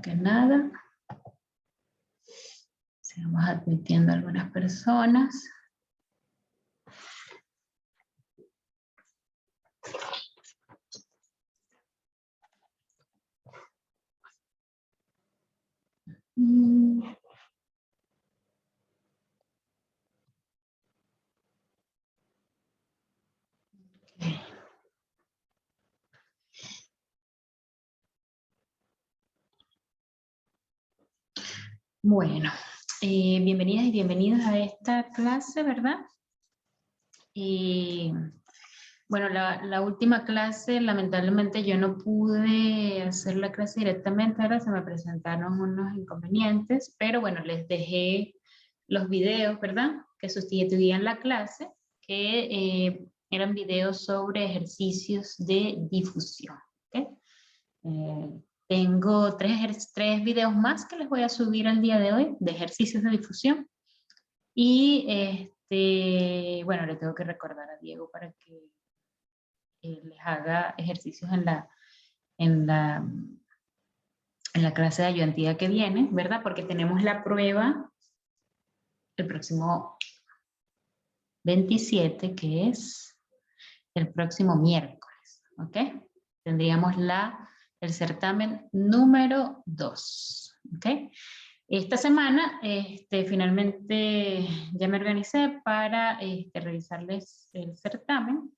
Primero que nada, sigamos admitiendo a algunas personas. Bueno, bienvenidas y bienvenidos a esta clase, ¿verdad? Bueno, la última clase, lamentablemente yo no pude hacer la clase directamente, ahora se me presentaron unos inconvenientes, pero bueno, les dejé los videos, ¿verdad? Que sustituían la clase, que eran videos sobre ejercicios de difusión, ¿ok? Tengo tres videos más que les voy a subir el día de hoy de ejercicios de difusión. Y bueno, le tengo que recordar a Diego para que les haga ejercicios en la clase de ayudantía que viene, ¿verdad? Porque tenemos la prueba el próximo 27, que es el próximo miércoles, ¿ok? Tendríamos el certamen número 2, ¿ok? Esta semana, finalmente ya me organicé para revisarles el certamen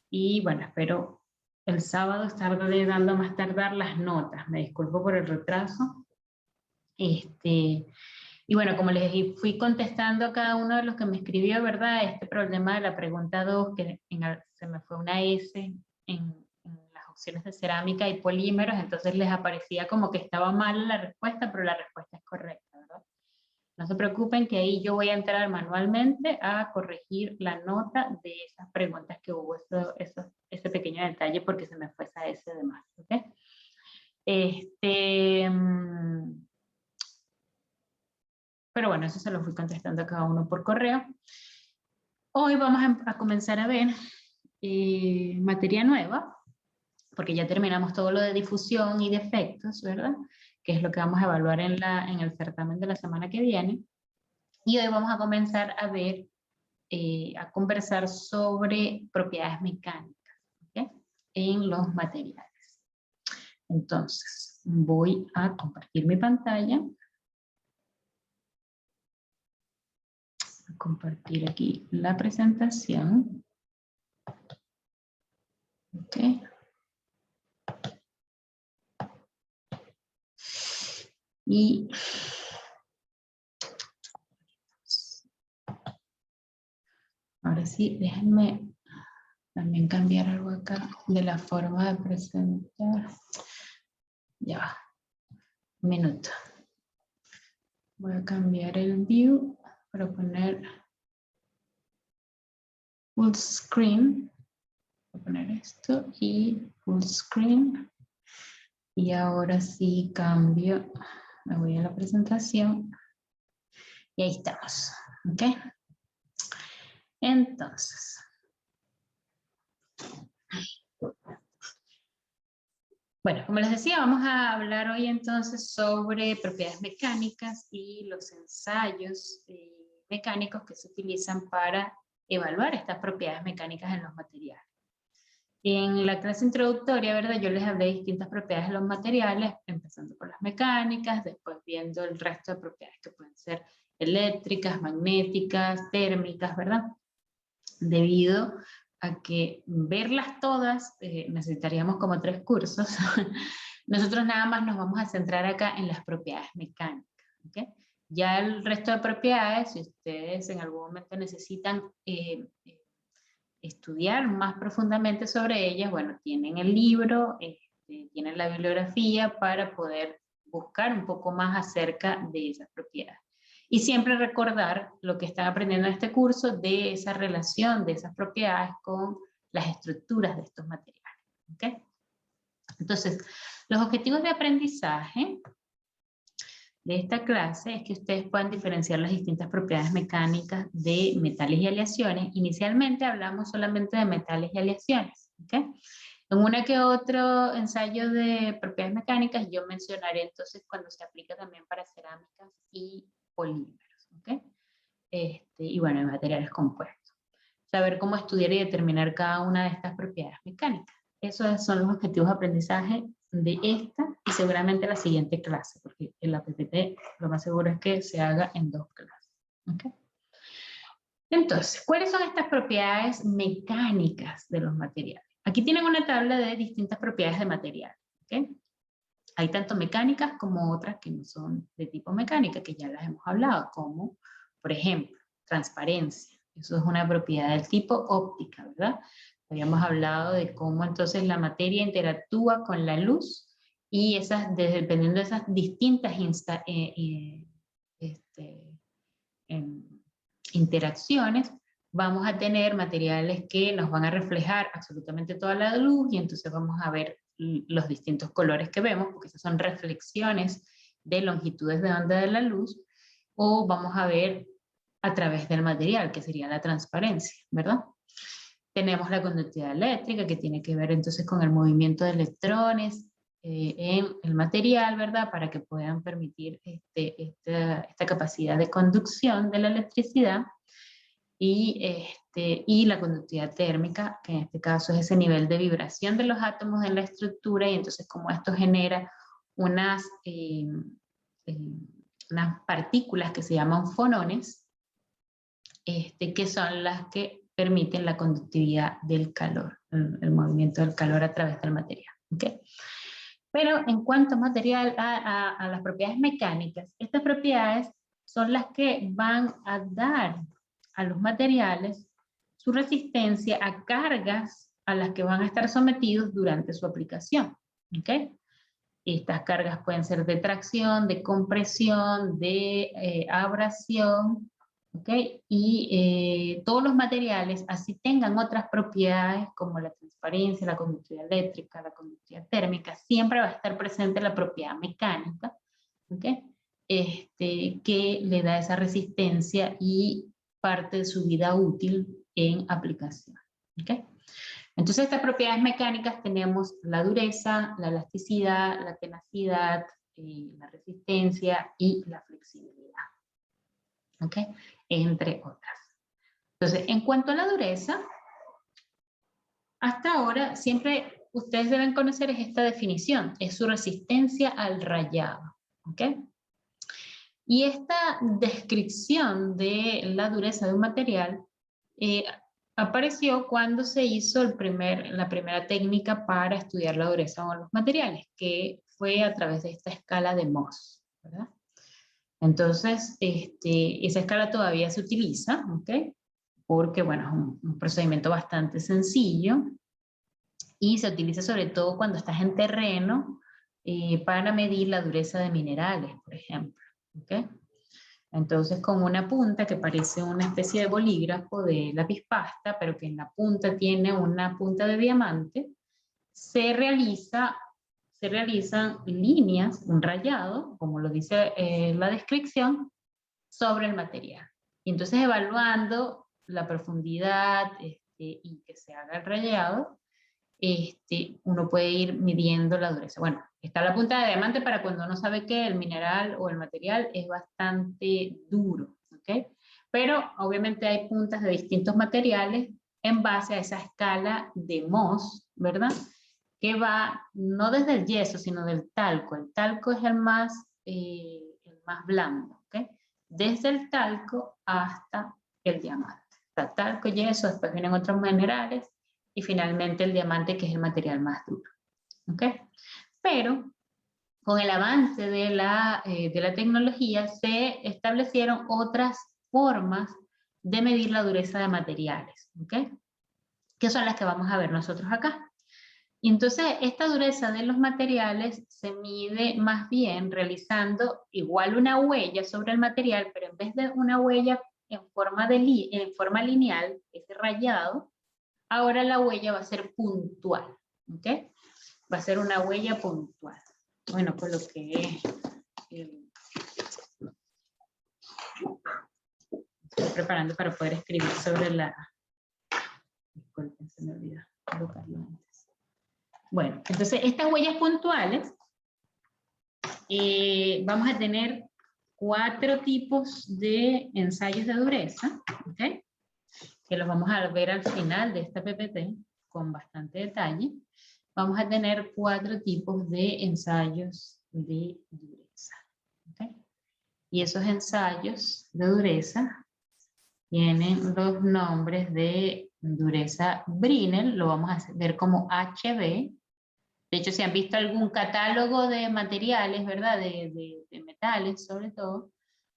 y bueno, espero el sábado estarle dando más tardar las notas. Me disculpo por el retraso. Y bueno, como les fui contestando a cada uno de los que me escribió, ¿verdad? Este problema de la pregunta 2, que se me fue una S en las opciones de cerámica y polímeros, entonces les aparecía como que estaba mal la respuesta, pero la respuesta es correcta, ¿verdad? No se preocupen que ahí yo voy a entrar manualmente a corregir la nota de esas preguntas que hubo, ese pequeño detalle porque se me fue esa S de más, ¿ok? Pero bueno, eso se lo fui contestando a cada uno por correo. Hoy vamos a comenzar a ver materia nueva, porque ya terminamos todo lo de difusión y de efectos, ¿verdad? Que es lo que vamos a evaluar en el certamen de la semana que viene. Y hoy vamos a comenzar a ver, a conversar sobre propiedades mecánicas, ¿okay? En los materiales. Entonces, voy a compartir mi pantalla. Compartir aquí la presentación. Ok. Y ahora sí, déjenme también cambiar algo acá de la forma de presentar. Ya va. Un minuto. Voy a cambiar el view para poner full screen. Voy a poner esto y full screen. Y ahora sí cambio. Me voy a la presentación. Y ahí estamos. ¿Ok? Entonces. Bueno, como les decía, vamos a hablar hoy entonces sobre propiedades mecánicas y los ensayos mecánicos que se utilizan para evaluar estas propiedades mecánicas en los materiales. En la clase introductoria, ¿verdad? Yo les hablé de distintas propiedades de los materiales, empezando por las mecánicas, después viendo el resto de propiedades que pueden ser eléctricas, magnéticas, térmicas, ¿verdad? Debido a que verlas todas necesitaríamos como 3 cursos. Nosotros nada más nos vamos a centrar acá en las propiedades mecánicas, ¿okay? Ya el resto de propiedades, si ustedes en algún momento necesitan estudiar más profundamente sobre ellas, bueno, tienen el libro, tienen la bibliografía para poder buscar un poco más acerca de esas propiedades. Y siempre recordar lo que están aprendiendo en este curso de esa relación de esas propiedades con las estructuras de estos materiales. ¿Okay? Entonces, los objetivos de aprendizaje de esta clase es que ustedes puedan diferenciar las distintas propiedades mecánicas de metales y aleaciones. Inicialmente hablamos solamente de metales y aleaciones. ¿Okay? En una que otro ensayo de propiedades mecánicas yo mencionaré entonces cuando se aplica también para cerámicas y polímeros, ¿ok? Y bueno, en materiales compuestos. Saber cómo estudiar y determinar cada una de estas propiedades mecánicas. Esos son los objetivos de aprendizaje de esta y seguramente la siguiente clase, porque en la PPT lo más seguro es que se haga en 2 clases. ¿Okay? Entonces, ¿cuáles son estas propiedades mecánicas de los materiales? Aquí tienen una tabla de distintas propiedades de material. ¿Okay? Hay tanto mecánicas como otras que no son de tipo mecánica, que ya las hemos hablado, como, por ejemplo, transparencia. Eso es una propiedad del tipo óptica, ¿verdad? Habíamos hablado de cómo entonces la materia interactúa con la luz y dependiendo de esas distintas interacciones, vamos a tener materiales que nos van a reflejar absolutamente toda la luz y entonces vamos a ver los distintos colores que vemos, porque esas son reflexiones de longitudes de onda de la luz, o vamos a ver a través del material, que sería la transparencia, ¿verdad? Tenemos la conductividad eléctrica, que tiene que ver entonces con el movimiento de electrones en el material, ¿verdad? Para que puedan permitir esta capacidad de conducción de la electricidad. Y la conductividad térmica, que en este caso es ese nivel de vibración de los átomos en la estructura, y entonces como esto genera unas partículas que se llaman fonones, que son las que permiten la conductividad del calor, el movimiento del calor a través del material. ¿Okay? Pero en cuanto a las propiedades mecánicas, estas propiedades son las que van a dar a los materiales su resistencia a cargas a las que van a estar sometidos durante su aplicación. ¿Okay? Estas cargas pueden ser de tracción, de compresión, de abrasión, ¿okay? Y todos los materiales, así tengan otras propiedades como la transparencia, la conductividad eléctrica, la conductividad térmica, siempre va a estar presente la propiedad mecánica, ¿okay? Que le da esa resistencia y parte de su vida útil en aplicación. ¿Okay? Entonces, estas propiedades mecánicas tenemos la dureza, la elasticidad, la tenacidad, la resistencia y la flexibilidad. ¿Ok? Entre otras. Entonces, en cuanto a la dureza, hasta ahora siempre ustedes deben conocer esta definición, es su resistencia al rayado. ¿Ok? Y esta descripción de la dureza de un material apareció cuando se hizo la primera técnica para estudiar la dureza de los materiales, que fue a través de esta escala de Mohs, ¿verdad? Entonces, esa escala todavía se utiliza, ¿ok? Porque, bueno, es un procedimiento bastante sencillo y se utiliza sobre todo cuando estás en terreno para medir la dureza de minerales, por ejemplo, ¿ok? Entonces, con una punta que parece una especie de bolígrafo de lápiz pasta, pero que en la punta tiene una punta de diamante, se realizan líneas, un rayado, como lo dice la descripción, sobre el material. Y entonces, evaluando la profundidad y que se haga el rayado, uno puede ir midiendo la dureza. Bueno, está la punta de diamante para cuando uno sabe que el mineral o el material es bastante duro, ¿ok? Pero obviamente hay puntas de distintos materiales en base a esa escala de Mohs, ¿verdad? Que va no desde el yeso, sino del talco. El talco es el más blando, ¿ok? Desde el talco hasta el diamante. Está talco, yeso, después vienen otros minerales, y finalmente el diamante, que es el material más duro. ¿Ok? Pero con el avance de la tecnología se establecieron otras formas de medir la dureza de materiales. ¿Ok? Que son las que vamos a ver nosotros acá. Y entonces esta dureza de los materiales se mide más bien realizando igual una huella sobre el material, pero en vez de una huella en forma lineal, ese rayado, ahora la huella va a ser puntual, ¿ok? Va a ser una huella puntual. Bueno, por lo que estoy preparando para poder escribir sobre la... Disculpen, se me olvidó colocarlo antes. Bueno, entonces estas huellas puntuales, vamos a tener 4 tipos de ensayos de dureza, ¿ok? Que los vamos a ver al final de esta PPT con bastante detalle. Vamos a tener 4 tipos de ensayos de dureza, ¿ok? Y esos ensayos de dureza tienen los nombres de dureza Brinell, lo vamos a ver como HB. De hecho, si han visto algún catálogo de materiales, ¿verdad? De metales, sobre todo,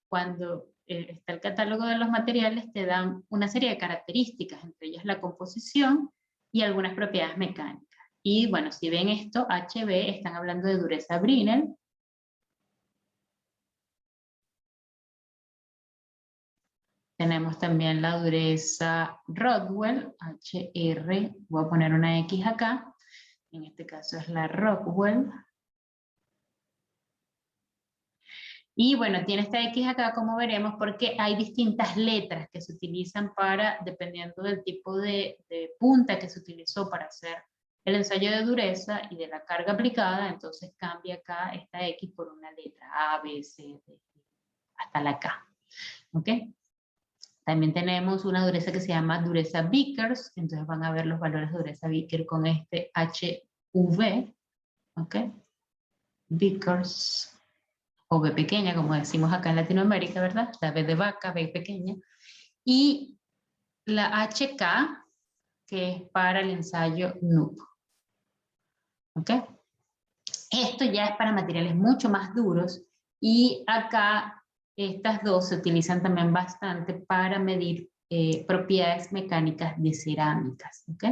cuando está el catálogo de los materiales, te dan una serie de características, entre ellas la composición y algunas propiedades mecánicas. Y bueno, si ven esto, HB, están hablando de dureza Brinell. Tenemos también la dureza Rockwell, HR, voy a poner una X acá, en este caso es la Rockwell. Y bueno, tiene esta X acá, como veremos, porque hay distintas letras que se utilizan para, dependiendo del tipo de punta que se utilizó para hacer el ensayo de dureza y de la carga aplicada, entonces cambia acá esta X por una letra A, B, C, D, hasta la K. ¿Ok? También tenemos una dureza que se llama dureza Vickers, entonces van a ver los valores de dureza Vickers con este HV, ¿ok? Vickers, o B pequeña, como decimos acá en Latinoamérica, ¿verdad? La B de vaca, B pequeña. Y la HK, que es para el ensayo NUP, ¿ok? Esto ya es para materiales mucho más duros, y acá estas dos se utilizan también bastante para medir propiedades mecánicas de cerámicas, ¿ok?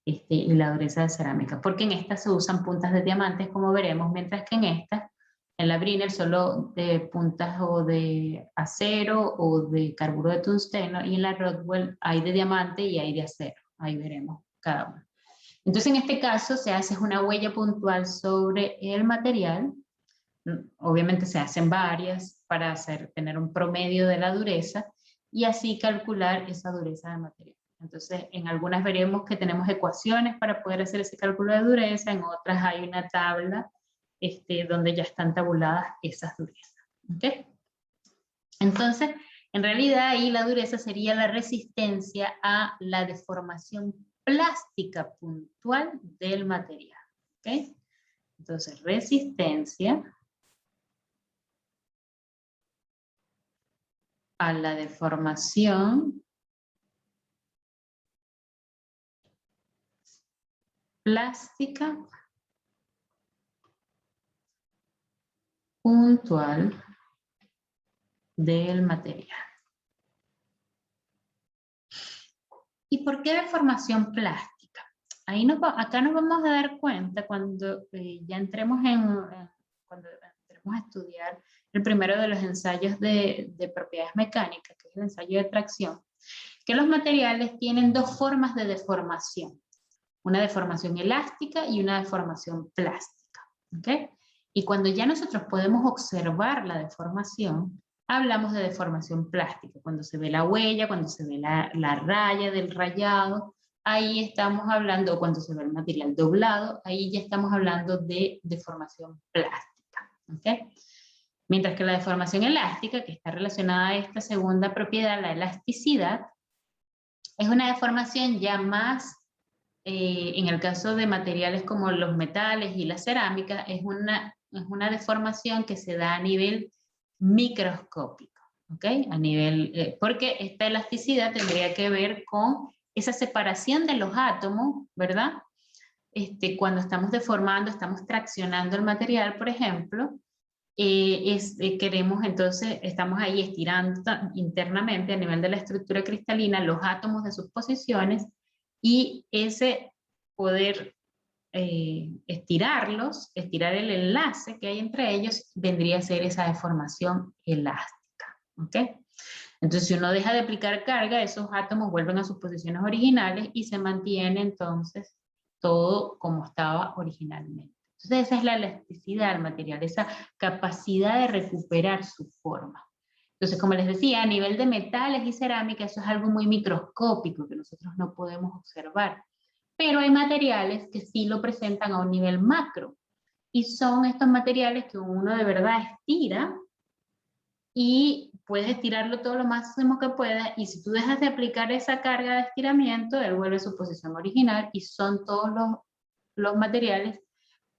Y la dureza de cerámica, porque en estas se usan puntas de diamantes, como veremos, mientras que en estas, en la Brinell, solo de puntas o de acero o de carburo de tungsteno, y en la Rockwell hay de diamante y hay de acero. Ahí veremos cada uno. Entonces, en este caso, se hace una huella puntual sobre el material. Obviamente se hacen varias para tener un promedio de la dureza y así calcular esa dureza del material. Entonces, en algunas veremos que tenemos ecuaciones para poder hacer ese cálculo de dureza, en otras hay una tabla donde ya están tabuladas esas durezas. ¿Okay? Entonces, en realidad ahí la dureza sería la resistencia a la deformación plástica puntual del material. ¿Okay? Entonces, resistencia a la deformación plástica puntual del material. ¿Y por qué deformación plástica? Acá nos vamos a dar cuenta cuando ya entremos cuando entremos a estudiar el primero de los ensayos de propiedades mecánicas, que es el ensayo de tracción, que los materiales tienen 2 formas de deformación. Una deformación elástica y una deformación plástica. ¿Okay? Y cuando ya nosotros podemos observar la deformación, hablamos de deformación plástica. Cuando se ve la huella, cuando se ve la raya del rayado, ahí estamos hablando, cuando se ve el material doblado, ahí ya estamos hablando de deformación plástica. ¿Okay? Mientras que la deformación elástica, que está relacionada a esta segunda propiedad, la elasticidad, es una deformación ya más, en el caso de materiales como los metales y la cerámica, es una deformación que se da a nivel microscópico, ¿ok? Porque esta elasticidad tendría que ver con esa separación de los átomos, ¿verdad? Cuando estamos deformando, estamos traccionando el material, por ejemplo, queremos entonces, estamos ahí estirando internamente a nivel de la estructura cristalina los átomos de sus posiciones, y ese poder estirar el enlace que hay entre ellos, vendría a ser esa deformación elástica. ¿Ok? Entonces, si uno deja de aplicar carga, esos átomos vuelven a sus posiciones originales y se mantiene entonces todo como estaba originalmente. Entonces, esa es la elasticidad del material, esa capacidad de recuperar su forma. Entonces, como les decía, a nivel de metales y cerámica, eso es algo muy microscópico que nosotros no podemos observar. Pero hay materiales que sí lo presentan a un nivel macro. Y son estos materiales que uno de verdad estira y puedes estirarlo todo lo máximo que puedas, y si tú dejas de aplicar esa carga de estiramiento, él vuelve a su posición original, y son todos los materiales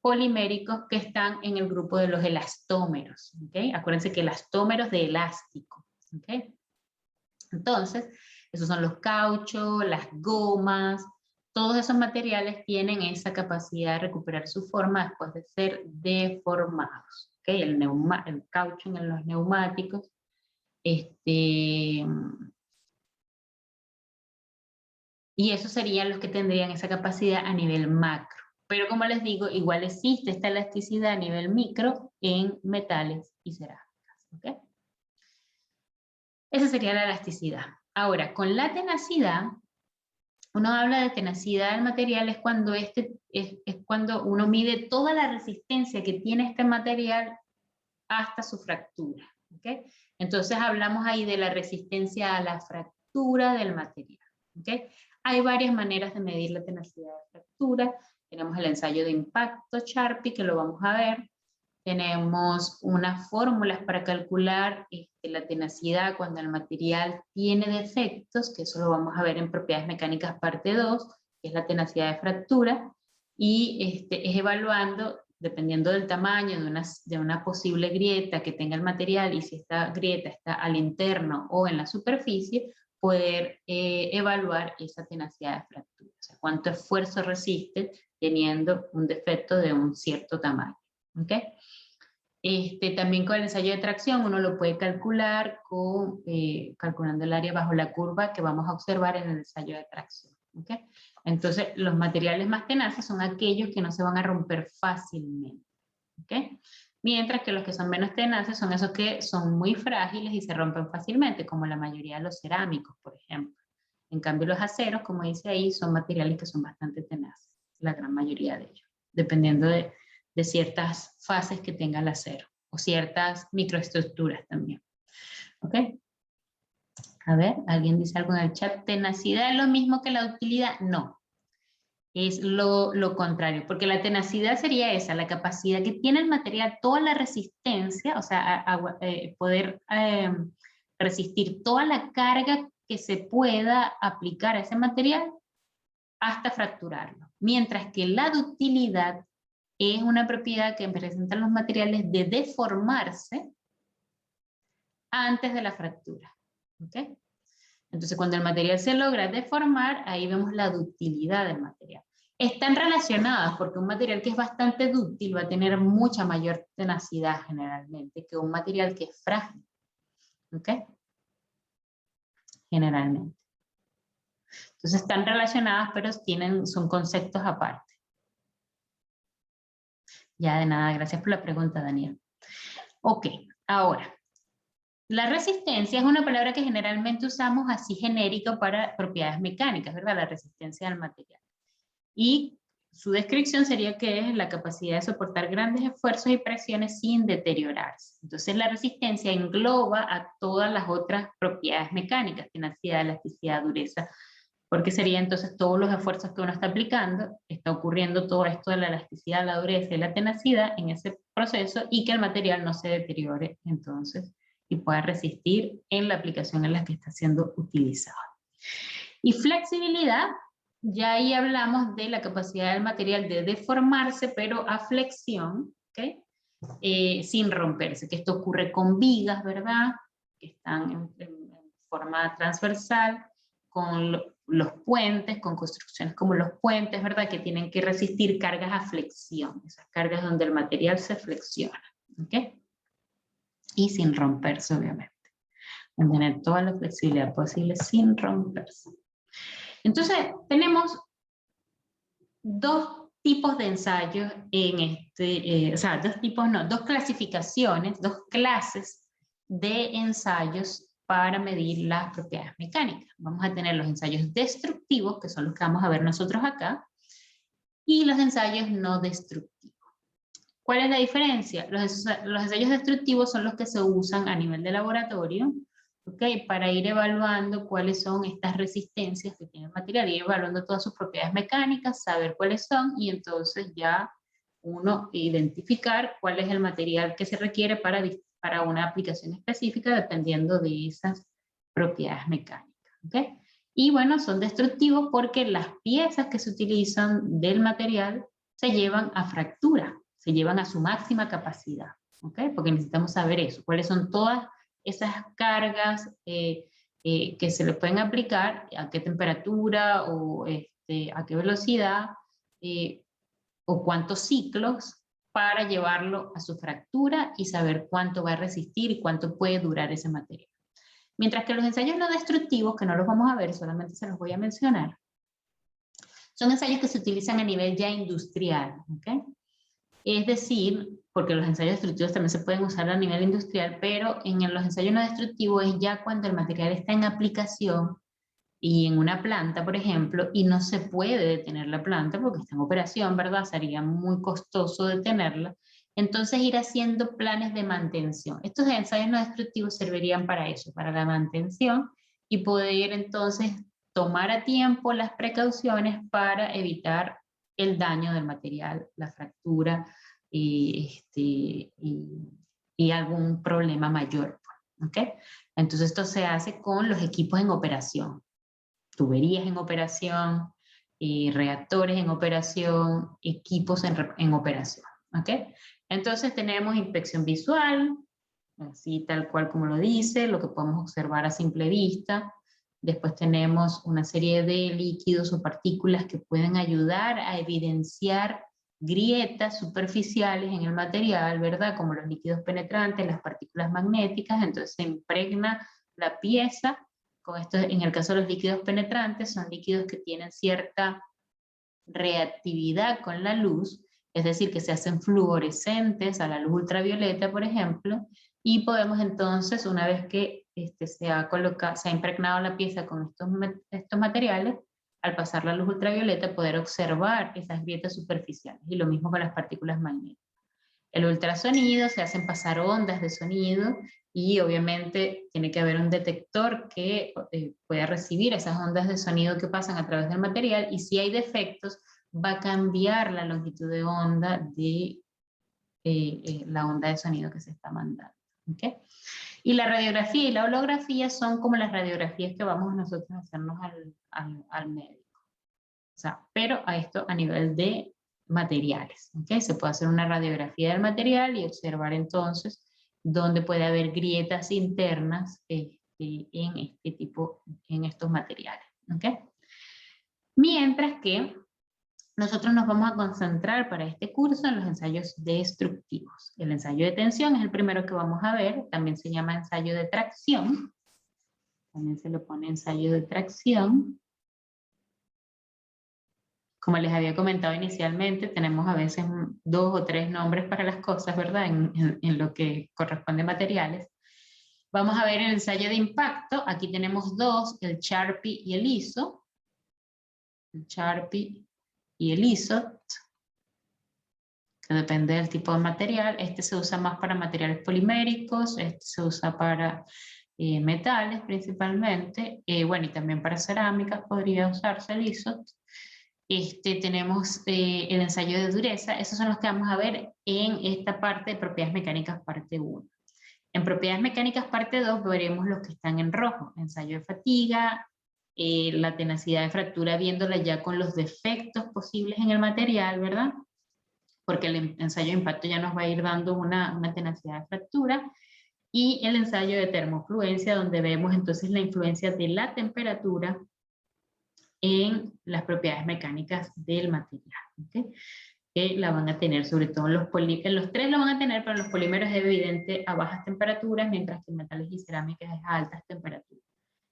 poliméricos que están en el grupo de los elastómeros. ¿Okay? Acuérdense que elastómeros de elástico. ¿Okay? Entonces, esos son los cauchos, las gomas, todos esos materiales tienen esa capacidad de recuperar su forma después de ser deformados. ¿Okay? El caucho en los neumáticos. Y esos serían los que tendrían esa capacidad a nivel macro. Pero como les digo, igual existe esta elasticidad a nivel micro en metales y cerámicas. ¿Okay? Esa sería la elasticidad. Ahora, con la tenacidad, uno habla de tenacidad del material es cuando, es cuando uno mide toda la resistencia que tiene este material hasta su fractura. ¿Okay? Entonces hablamos ahí de la resistencia a la fractura del material. ¿Okay? Hay varias maneras de medir la tenacidad de fractura. Tenemos el ensayo de impacto Charpy, que lo vamos a ver. Tenemos unas fórmulas para calcular la tenacidad cuando el material tiene defectos, que eso lo vamos a ver en propiedades mecánicas parte 2, que es la tenacidad de fractura, y es evaluando, dependiendo del tamaño de una posible grieta que tenga el material, y si esta grieta está al interno o en la superficie, poder evaluar esa tenacidad de fractura, o sea, cuánto esfuerzo resiste teniendo un defecto de un cierto tamaño. ¿Okay? También con el ensayo de tracción uno lo puede calcular calculando el área bajo la curva que vamos a observar en el ensayo de tracción. ¿Okay? Entonces, los materiales más tenaces son aquellos que no se van a romper fácilmente. ¿Okay? Mientras que los que son menos tenaces son esos que son muy frágiles y se rompen fácilmente, como la mayoría de los cerámicos, por ejemplo. En cambio, los aceros, como dice ahí, son materiales que son bastante tenaces, la gran mayoría de ellos, dependiendo de ciertas fases que tenga el acero, o ciertas microestructuras también. ¿Ok? A ver, ¿alguien dice algo en el chat? ¿Tenacidad es lo mismo que la ductilidad? No. Es lo contrario, porque la tenacidad sería esa, la capacidad que tiene el material, toda la resistencia, o sea, poder resistir toda la carga que se pueda aplicar a ese material hasta fracturarlo. Mientras que la ductilidad es una propiedad que presentan los materiales de deformarse antes de la fractura. ¿Okay? Entonces, cuando el material se logra deformar, ahí vemos la ductilidad del material. Están relacionadas porque un material que es bastante dúctil va a tener mucha mayor tenacidad generalmente que un material que es frágil. ¿Ok? Generalmente. Entonces están relacionadas, pero son conceptos aparte. Ya de nada, gracias por la pregunta, Daniel. Ok, ahora. La resistencia es una palabra que generalmente usamos así genérico para propiedades mecánicas, ¿verdad? La resistencia del material. Y su descripción sería que es la capacidad de soportar grandes esfuerzos y presiones sin deteriorarse. Entonces la resistencia engloba a todas las otras propiedades mecánicas, tenacidad, elasticidad, dureza, porque sería entonces todos los esfuerzos que uno está aplicando, está ocurriendo todo esto de la elasticidad, la dureza y la tenacidad en ese proceso y que el material no se deteriore entonces y pueda resistir en la aplicación en la que está siendo utilizado. Y flexibilidad, ya ahí hablamos de la capacidad del material de deformarse, pero a flexión, ¿okay? Sin romperse, que esto ocurre con vigas, ¿verdad? Que están en forma transversal, con los puentes, con construcciones como los puentes, ¿verdad? Que tienen que resistir cargas a flexión, esas cargas donde el material se flexiona, ¿ok? Y sin romperse, obviamente. Mantener toda la flexibilidad posible sin romperse. Entonces, tenemos dos tipos de ensayos en o sea, dos clasificaciones, dos clases de ensayos para medir las propiedades mecánicas. Vamos a tener los ensayos destructivos, que son los que vamos a ver nosotros acá, y los ensayos no destructivos. ¿Cuál es la diferencia? Los ensayos destructivos son los que se usan a nivel de laboratorio ¿ok? Para ir evaluando cuáles son estas resistencias que tiene el material, ir evaluando todas sus propiedades mecánicas, saber cuáles son y entonces ya uno identificar cuál es el material que se requiere para una aplicación específica dependiendo de esas propiedades mecánicas, ¿ok? Y bueno, son destructivos porque las piezas que se utilizan del material se llevan a fractura, se llevan a su máxima capacidad, ¿ok? Porque necesitamos saber eso, cuáles son todas esas cargas que se le pueden aplicar, a qué temperatura o a qué velocidad o cuántos ciclos para llevarlo a su fractura y saber cuánto va a resistir y cuánto puede durar ese material. Mientras que los ensayos no destructivos, que no los vamos a ver, solamente se los voy a mencionar, son ensayos que se utilizan a nivel ya industrial, ¿ok? Es decir, porque los ensayos destructivos también se pueden usar a nivel industrial, pero en los ensayos no destructivos es ya cuando el material está en aplicación y en una planta, por ejemplo, y no se puede detener la planta porque está en operación, ¿verdad? Sería muy costoso detenerla. Entonces ir haciendo planes de mantención. Estos ensayos no destructivos servirían para eso, para la mantención y poder entonces tomar a tiempo las precauciones para evitar el daño del material, la fractura y algún problema mayor. ¿Ok? Entonces esto se hace con los equipos en operación, tuberías en operación, reactores en operación, equipos en operación. ¿Ok? Entonces tenemos inspección visual, así tal cual como lo dice, lo que podemos observar a simple vista. Después tenemos una serie de líquidos o partículas que pueden ayudar a evidenciar grietas superficiales en el material, ¿verdad? Como los líquidos penetrantes, las partículas magnéticas, entonces se impregna la pieza. Con esto, en el caso de los líquidos penetrantes, son líquidos que tienen cierta reactividad con la luz, es decir, que se hacen fluorescentes a la luz ultravioleta, por ejemplo, y podemos entonces, una vez que se ha impregnado la pieza con estos materiales, al pasar la luz ultravioleta, poder observar esas grietas superficiales, y lo mismo con las partículas magnéticas. El ultrasonido, se hacen pasar ondas de sonido, y obviamente tiene que haber un detector que pueda recibir esas ondas de sonido que pasan a través del material, y si hay defectos, va a cambiar la longitud de onda de la onda de sonido que se está mandando. ¿Okay? Y la radiografía y la holografía son como las radiografías que vamos nosotros a hacernos al médico. O sea, pero a esto a nivel de materiales. ¿Okay? Se puede hacer una radiografía del material y observar entonces dónde puede haber grietas internas en estos materiales. ¿Okay? Mientras que nosotros nos vamos a concentrar para este curso en los ensayos destructivos. El ensayo de tensión es el primero que vamos a ver, también se llama ensayo de tracción. También se le pone ensayo de tracción. Como les había comentado inicialmente, tenemos a veces 2 o 3 nombres para las cosas, ¿verdad? En lo que corresponde a materiales. Vamos a ver el ensayo de impacto. Aquí tenemos 2, el Sharpie y el ISO. El Sharpie y el ISO, que depende del tipo de material. Este se usa más para materiales poliméricos, este se usa para metales principalmente, bueno, y también para cerámicas podría usarse el ISO. Tenemos el ensayo de dureza, esos son los que vamos a ver en esta parte de propiedades mecánicas parte 1. En propiedades mecánicas parte 2 veremos los que están en rojo, ensayo de fatiga, la tenacidad de fractura viéndola ya con los defectos posibles en el material, ¿verdad? Porque el ensayo de impacto ya nos va a ir dando una tenacidad de fractura, y el ensayo de termofluencia, donde vemos entonces la influencia de la temperatura en las propiedades mecánicas del material, ¿okay? Que la van a tener, sobre todo en los 3 lo van a tener, pero en los polímeros es evidente a bajas temperaturas, mientras que en metales y cerámicas es a altas temperaturas.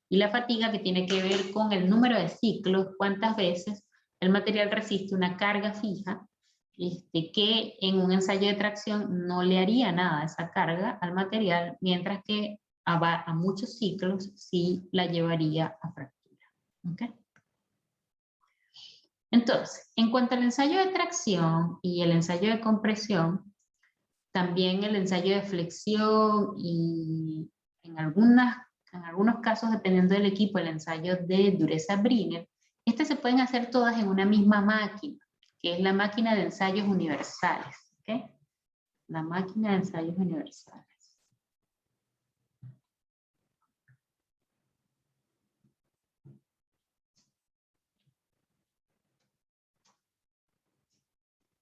Y la fatiga, que tiene que ver con el número de ciclos, cuántas veces el material resiste una carga fija, que en un ensayo de tracción no le haría nada a esa carga al material, mientras que a muchos ciclos sí la llevaría a fractura. ¿Okay? Entonces, en cuanto al ensayo de tracción y el ensayo de compresión, también el ensayo de flexión y en algunas en algunos casos, dependiendo del equipo, el ensayo de dureza Brinner, se pueden hacer todas en una misma máquina, que es la máquina de ensayos universales. ¿Okay? La máquina de ensayos universales.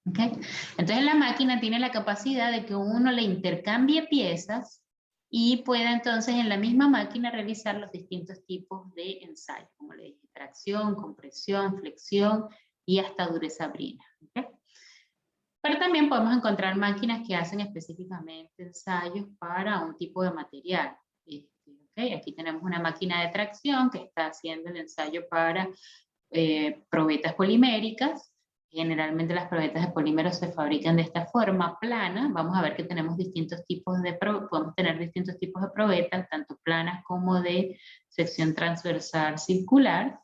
¿Okay? Entonces la máquina tiene la capacidad de que uno le intercambie piezas y pueda entonces en la misma máquina realizar los distintos tipos de ensayos, como le dije, tracción, compresión, flexión y hasta dureza Brinner. ¿Okay? Pero también podemos encontrar máquinas que hacen específicamente ensayos para un tipo de material. ¿Okay? Aquí tenemos una máquina de tracción que está haciendo el ensayo para probetas poliméricas. Generalmente las probetas de polímeros se fabrican de esta forma, plana. Vamos a ver que tenemos distintos tipos de podemos tener distintos tipos de probetas, tanto planas como de sección transversal circular,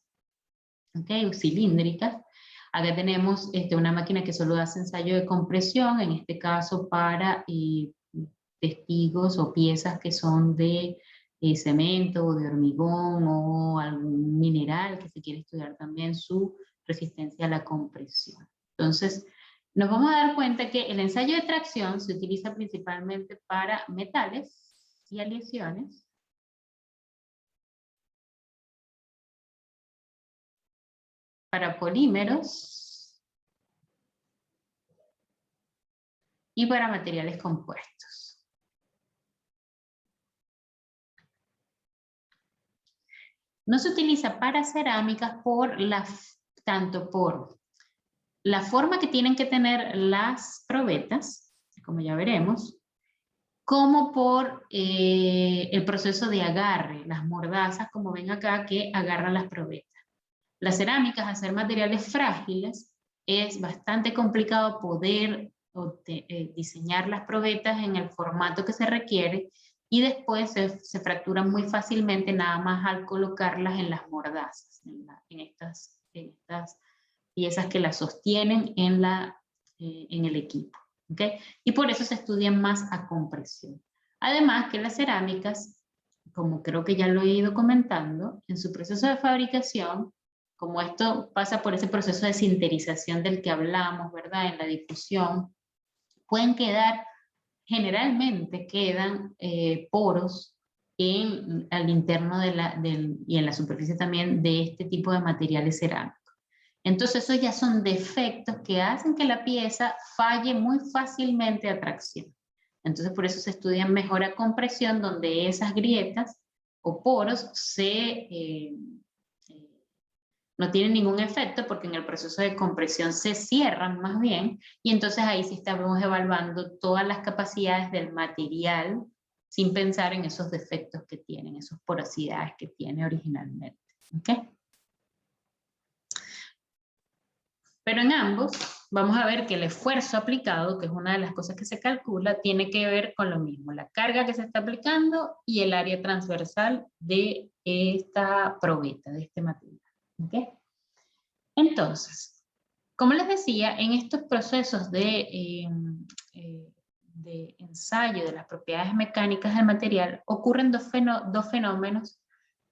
¿okay? O cilíndricas. Acá tenemos una máquina que solo hace ensayo de compresión, en este caso para testigos o piezas que son de cemento o de hormigón o algún mineral que se quiere estudiar también su resistencia a la compresión. Entonces, nos vamos a dar cuenta que el ensayo de tracción se utiliza principalmente para metales y aleaciones. Para polímeros y para materiales compuestos. No se utiliza para cerámicas tanto por la forma que tienen que tener las probetas, como ya veremos, como por el proceso de agarre, las mordazas, como ven acá, que agarran las probetas. Las cerámicas, al ser materiales frágiles, es bastante complicado poder diseñar las probetas en el formato que se requiere y después se fracturan muy fácilmente nada más al colocarlas en las mordazas, en estas piezas que las sostienen en el equipo. ¿Okay? Y por eso se estudian más a compresión. Además que las cerámicas, como creo que ya lo he ido comentando, en su proceso de fabricación, como esto pasa por ese proceso de sinterización del que hablamos, ¿verdad? En la difusión, generalmente quedan poros al interno y en la superficie también de este tipo de materiales cerámicos. Entonces esos ya son defectos que hacen que la pieza falle muy fácilmente a tracción. Entonces por eso se estudia mejor a compresión, donde esas grietas o poros no tienen ningún efecto porque en el proceso de compresión se cierran más bien y entonces ahí sí estamos evaluando todas las capacidades del material sin pensar en esos defectos que tienen, esas porosidades que tiene originalmente. ¿Okay? Pero en ambos vamos a ver que el esfuerzo aplicado, que es una de las cosas que se calcula, tiene que ver con lo mismo, la carga que se está aplicando y el área transversal de esta probeta, de este material. ¿Okay? Entonces, como les decía, en estos procesos de ensayo de las propiedades mecánicas del material ocurren dos fenómenos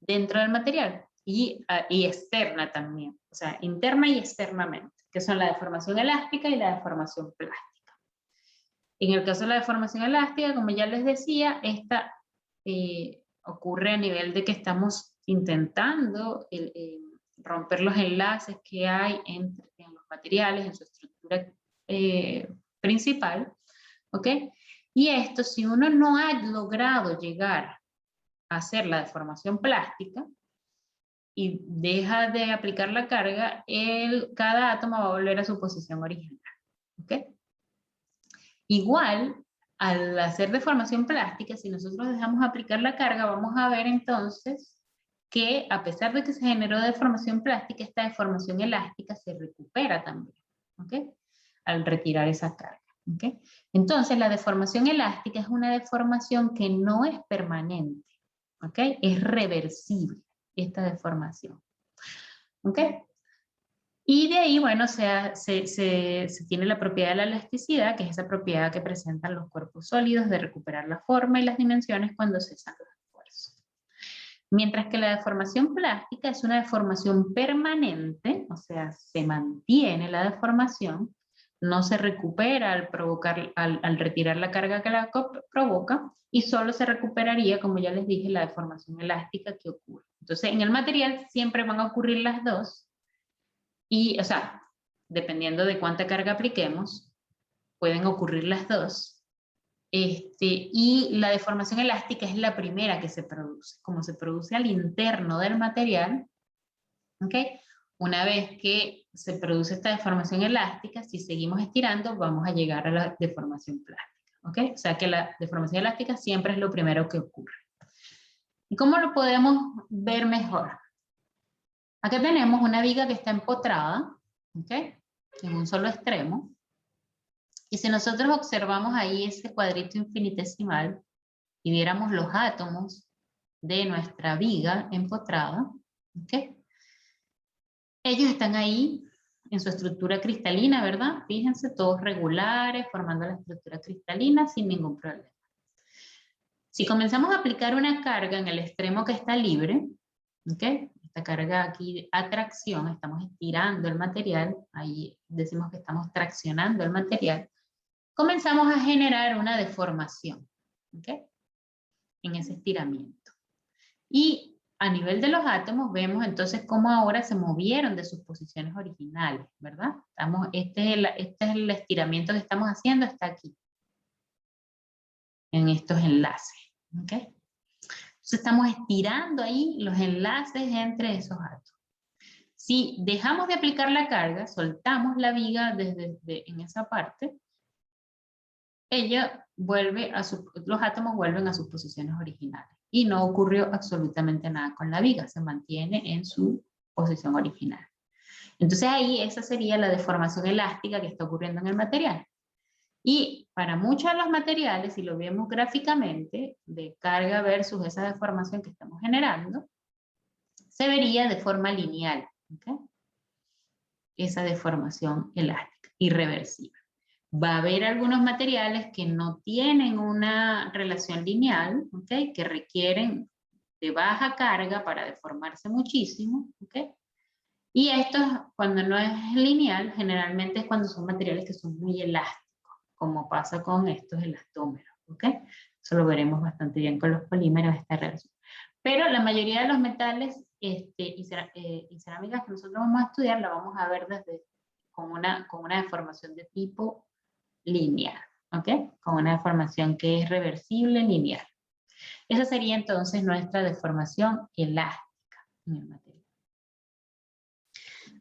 dentro del material y externa también, o sea, interna y externamente, que son la deformación elástica y la deformación plástica. En el caso de la deformación elástica, como ya les decía, esta ocurre a nivel de que estamos intentando romper los enlaces que hay en los materiales, en su estructura principal, ¿ok? Y esto, si uno no ha logrado llegar a hacer la deformación plástica y deja de aplicar la carga, cada átomo va a volver a su posición original, ¿ok? Igual, al hacer deformación plástica, si nosotros dejamos aplicar la carga, vamos a ver entonces que a pesar de que se generó deformación plástica, esta deformación elástica se recupera también, ¿ok? Al retirar esa carga, ¿ok? Entonces, la deformación elástica es una deformación que no es permanente, ¿ok? Es reversible esta deformación, ¿ok? Y de ahí, bueno, se tiene la propiedad de la elasticidad, que es esa propiedad que presentan los cuerpos sólidos de recuperar la forma y las dimensiones cuando cesan los esfuerzos. Mientras que la deformación plástica es una deformación permanente, o sea, se mantiene la deformación, no se recupera al retirar la carga que la provoca, y solo se recuperaría, como ya les dije, la deformación elástica que ocurre. Entonces, en el material siempre van a ocurrir las dos, y, o sea, dependiendo de cuánta carga apliquemos, pueden ocurrir las dos. Y la deformación elástica es la primera que se produce, como se produce al interno del material, ¿ok? Una vez que se produce esta deformación elástica, si seguimos estirando, vamos a llegar a la deformación plástica, ¿ok? O sea que la deformación elástica siempre es lo primero que ocurre. ¿Y cómo lo podemos ver mejor? Acá tenemos una viga que está empotrada, ¿ok? En un solo extremo. Y si nosotros observamos ahí ese cuadrito infinitesimal y viéramos los átomos de nuestra viga empotrada, ¿ok? Ellos están ahí en su estructura cristalina, ¿verdad? Fíjense, todos regulares, formando la estructura cristalina sin ningún problema. Si comenzamos a aplicar una carga en el extremo que está libre, ¿ok? Esta carga aquí de atracción, estamos estirando el material, ahí decimos que estamos traccionando el material, comenzamos a generar una deformación, ¿ok? En ese estiramiento. Y a nivel de los átomos vemos entonces cómo ahora se movieron de sus posiciones originales, ¿verdad? Este es el estiramiento que estamos haciendo, está aquí, en estos enlaces, ¿ok? Entonces estamos estirando ahí los enlaces entre esos átomos. Si dejamos de aplicar la carga, soltamos la viga en esa parte, los átomos vuelven a sus posiciones originales. Y no ocurrió absolutamente nada con la viga, se mantiene en su posición original. Entonces ahí esa sería la deformación elástica que está ocurriendo en el material. Y para muchos de los materiales, si lo vemos gráficamente, de carga versus esa deformación que estamos generando, se vería de forma lineal, ¿okay? Esa deformación elástica, irreversible. Va a haber algunos materiales que no tienen una relación lineal, ¿okay? Que requieren de baja carga para deformarse muchísimo, ¿okay? Y esto, cuando no es lineal, generalmente es cuando son materiales que son muy elásticos, como pasa con estos elastómeros, ¿okay? Eso lo veremos bastante bien con los polímeros, esta relación. Pero la mayoría de los metales y cerámicas que nosotros vamos a estudiar, la vamos a ver con una deformación de tipo lineal, ¿ok? Con una deformación que es reversible lineal. Esa sería entonces nuestra deformación elástica en el material.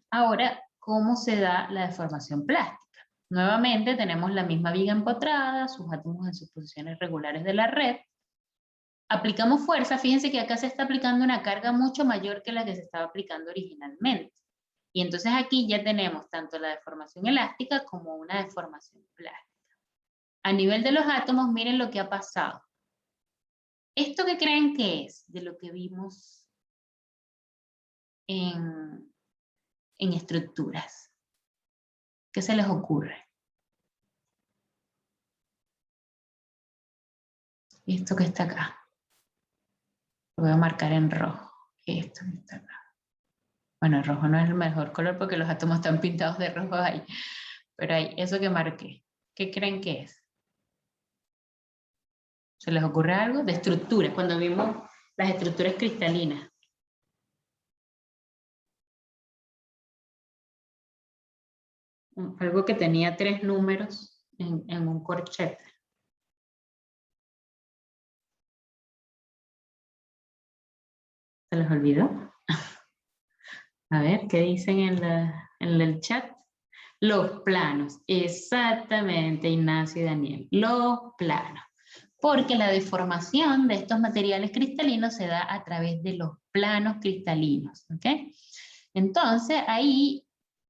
Ahora, ¿cómo se da la deformación plástica? Nuevamente tenemos la misma viga empotrada, sus átomos en sus posiciones regulares de la red. Aplicamos fuerza, fíjense que acá se está aplicando una carga mucho mayor que la que se estaba aplicando originalmente. Y entonces aquí ya tenemos tanto la deformación elástica como una deformación plástica. A nivel de los átomos, miren lo que ha pasado. ¿Esto qué creen que es de lo que vimos en estructuras? ¿Qué se les ocurre? Esto que está acá. Lo voy a marcar en rojo. Esto que está acá. Bueno, el rojo no es el mejor color porque los átomos están pintados de rojo ahí. Pero ahí, eso que marqué. ¿Qué creen que es? ¿Se les ocurre algo? De estructuras, cuando vimos las estructuras cristalinas. Algo que tenía 3 números en un corchete. ¿Se les olvidó? A ver, ¿qué dicen en el chat? Los planos. Exactamente, Ignacio y Daniel. Los planos. Porque la deformación de estos materiales cristalinos se da a través de los planos cristalinos. ¿Ok? Entonces, ahí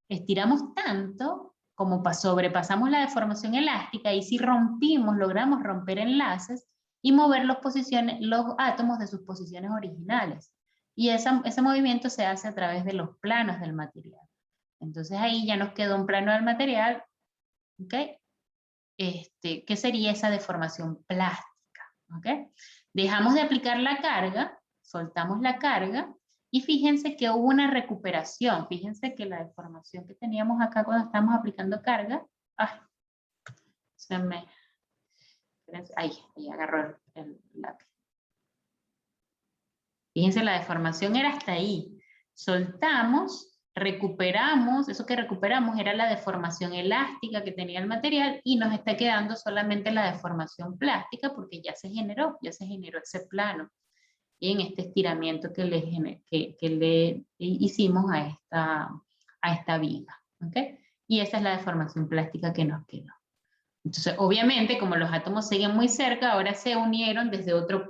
estiramos tanto como sobrepasamos la deformación elástica y si rompimos, logramos romper enlaces y mover los átomos de sus posiciones originales. Y ese movimiento se hace a través de los planos del material. Entonces ahí ya nos quedó un plano del material, ¿ok? ¿Qué sería esa deformación plástica? ¿Ok? Dejamos de aplicar la carga soltamos la carga y fíjense que hubo una recuperación. Fíjense que la deformación que teníamos acá cuando estamos aplicando carga, ahí agarró el lápiz. Fíjense, la deformación era hasta ahí. Soltamos, recuperamos, eso que recuperamos era la deformación elástica que tenía el material y nos está quedando solamente la deformación plástica porque ya se generó ese plano en este estiramiento que le hicimos a esta viga. ¿Okay? Y esa es la deformación plástica que nos quedó. Entonces, obviamente, como los átomos siguen muy cerca, ahora se unieron desde otros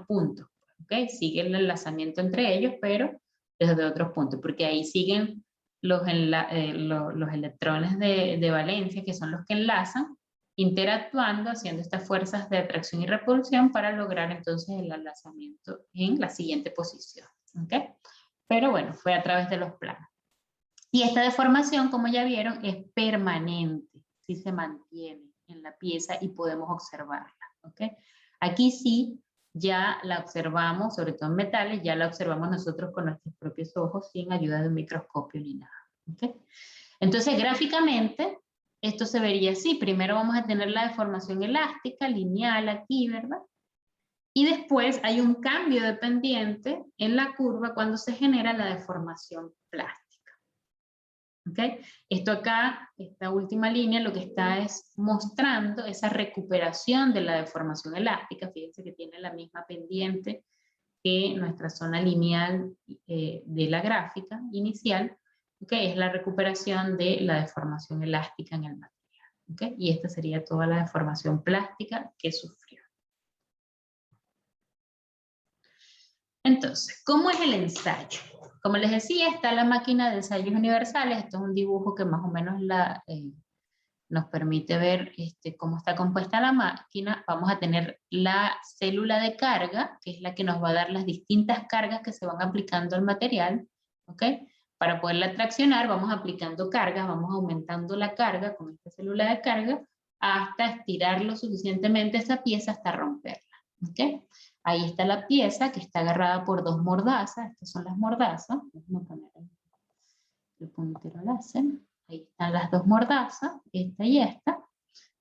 puntos. ¿Okay? Sigue el enlazamiento entre ellos, pero desde otros puntos, porque ahí siguen los electrones de valencia, que son los que enlazan, interactuando, haciendo estas fuerzas de atracción y repulsión para lograr entonces el enlazamiento en la siguiente posición. ¿Okay? Pero bueno, fue a través de los planos. Y esta deformación, como ya vieron, es permanente, sí se mantiene en la pieza y podemos observarla. ¿Okay? Aquí sí ya la observamos, sobre todo en metales, ya la observamos nosotros con nuestros propios ojos sin ayuda de un microscopio ni nada. ¿Okay? Entonces, gráficamente, esto se vería así. Primero vamos a tener la deformación elástica, lineal aquí, ¿verdad? Y después hay un cambio de pendiente en la curva cuando se genera la deformación plástica. ¿Okay? Esto acá, esta última línea, lo que está es mostrando esa recuperación de la deformación elástica. Fíjense que tiene la misma pendiente que nuestra zona lineal de la gráfica inicial, ¿okay? Es la recuperación de la deformación elástica en el material. ¿Okay? Y esta sería toda la deformación plástica que sufrió. Entonces, ¿cómo es el ensayo? Como les decía, está la máquina de ensayos universales. Esto es un dibujo que más o menos nos permite ver cómo está compuesta la máquina. Vamos a tener la célula de carga, que es la que nos va a dar las distintas cargas que se van aplicando al material. ¿Okay? Para poderla traccionar, vamos aplicando cargas, vamos aumentando la carga con esta célula de carga hasta estirar lo suficientemente esa pieza hasta romperla. ¿Okay? Ahí está la pieza que está agarrada por dos mordazas. Estas son las mordazas. Vamos a poner el puntero láser. Ahí están las dos mordazas, esta y esta.